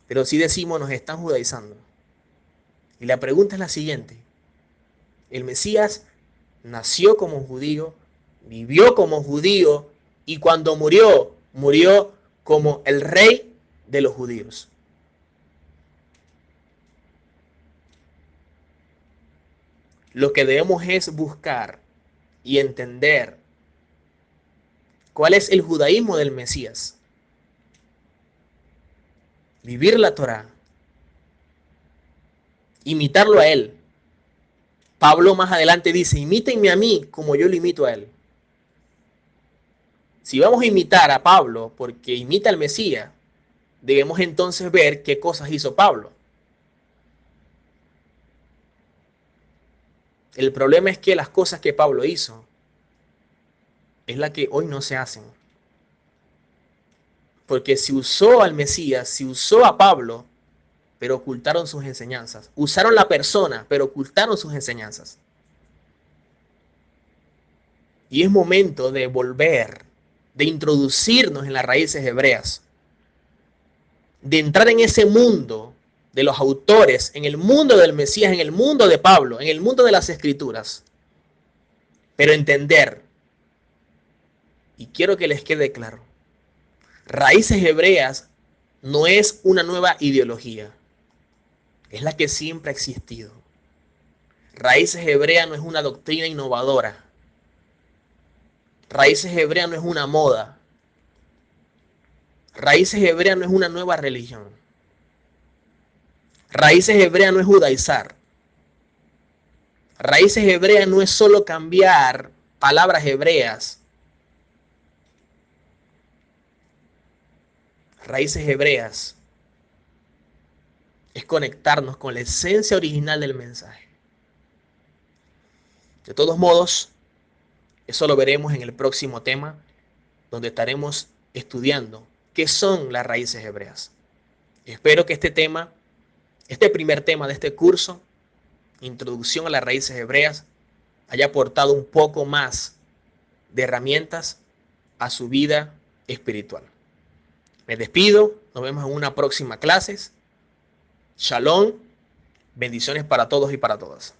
pero sí decimos nos están judaizando. Y la pregunta es la siguiente. El Mesías nació como judío, vivió como judío y cuando murió, murió como el rey de los judíos. Lo que debemos es buscar y entender cuál es el judaísmo del Mesías. Vivir la Torá, imitarlo a él. Pablo más adelante dice, imítenme a mí como yo lo imito a él. Si vamos a imitar a Pablo porque imita al Mesías, debemos entonces ver qué cosas hizo Pablo. El problema es que las cosas que Pablo hizo es la que hoy no se hacen. Porque si usó al Mesías, si usó a Pablo, pero ocultaron sus enseñanzas. Usaron la persona, pero ocultaron sus enseñanzas. Y es momento de volver, de introducirnos en las raíces hebreas, de entrar en ese mundo de los autores, en el mundo del Mesías, en el mundo de Pablo, en el mundo de las Escrituras, pero entender, y quiero que les quede claro, raíces hebreas no es una nueva ideología, es la que siempre ha existido. Raíces hebreas no es una doctrina innovadora. Raíces hebreas no es una moda. Raíces hebreas no es una nueva religión. Raíces hebreas no es judaizar. Raíces hebreas no es solo cambiar palabras hebreas. Raíces hebreas es conectarnos con la esencia original del mensaje. De todos modos, eso lo veremos en el próximo tema, donde estaremos estudiando qué son las raíces hebreas. Espero que este primer tema de este curso, Introducción a las raíces hebreas, haya aportado un poco más de herramientas a su vida espiritual. Me despido, nos vemos en una próxima clase. Shalom, bendiciones para todos y para todas.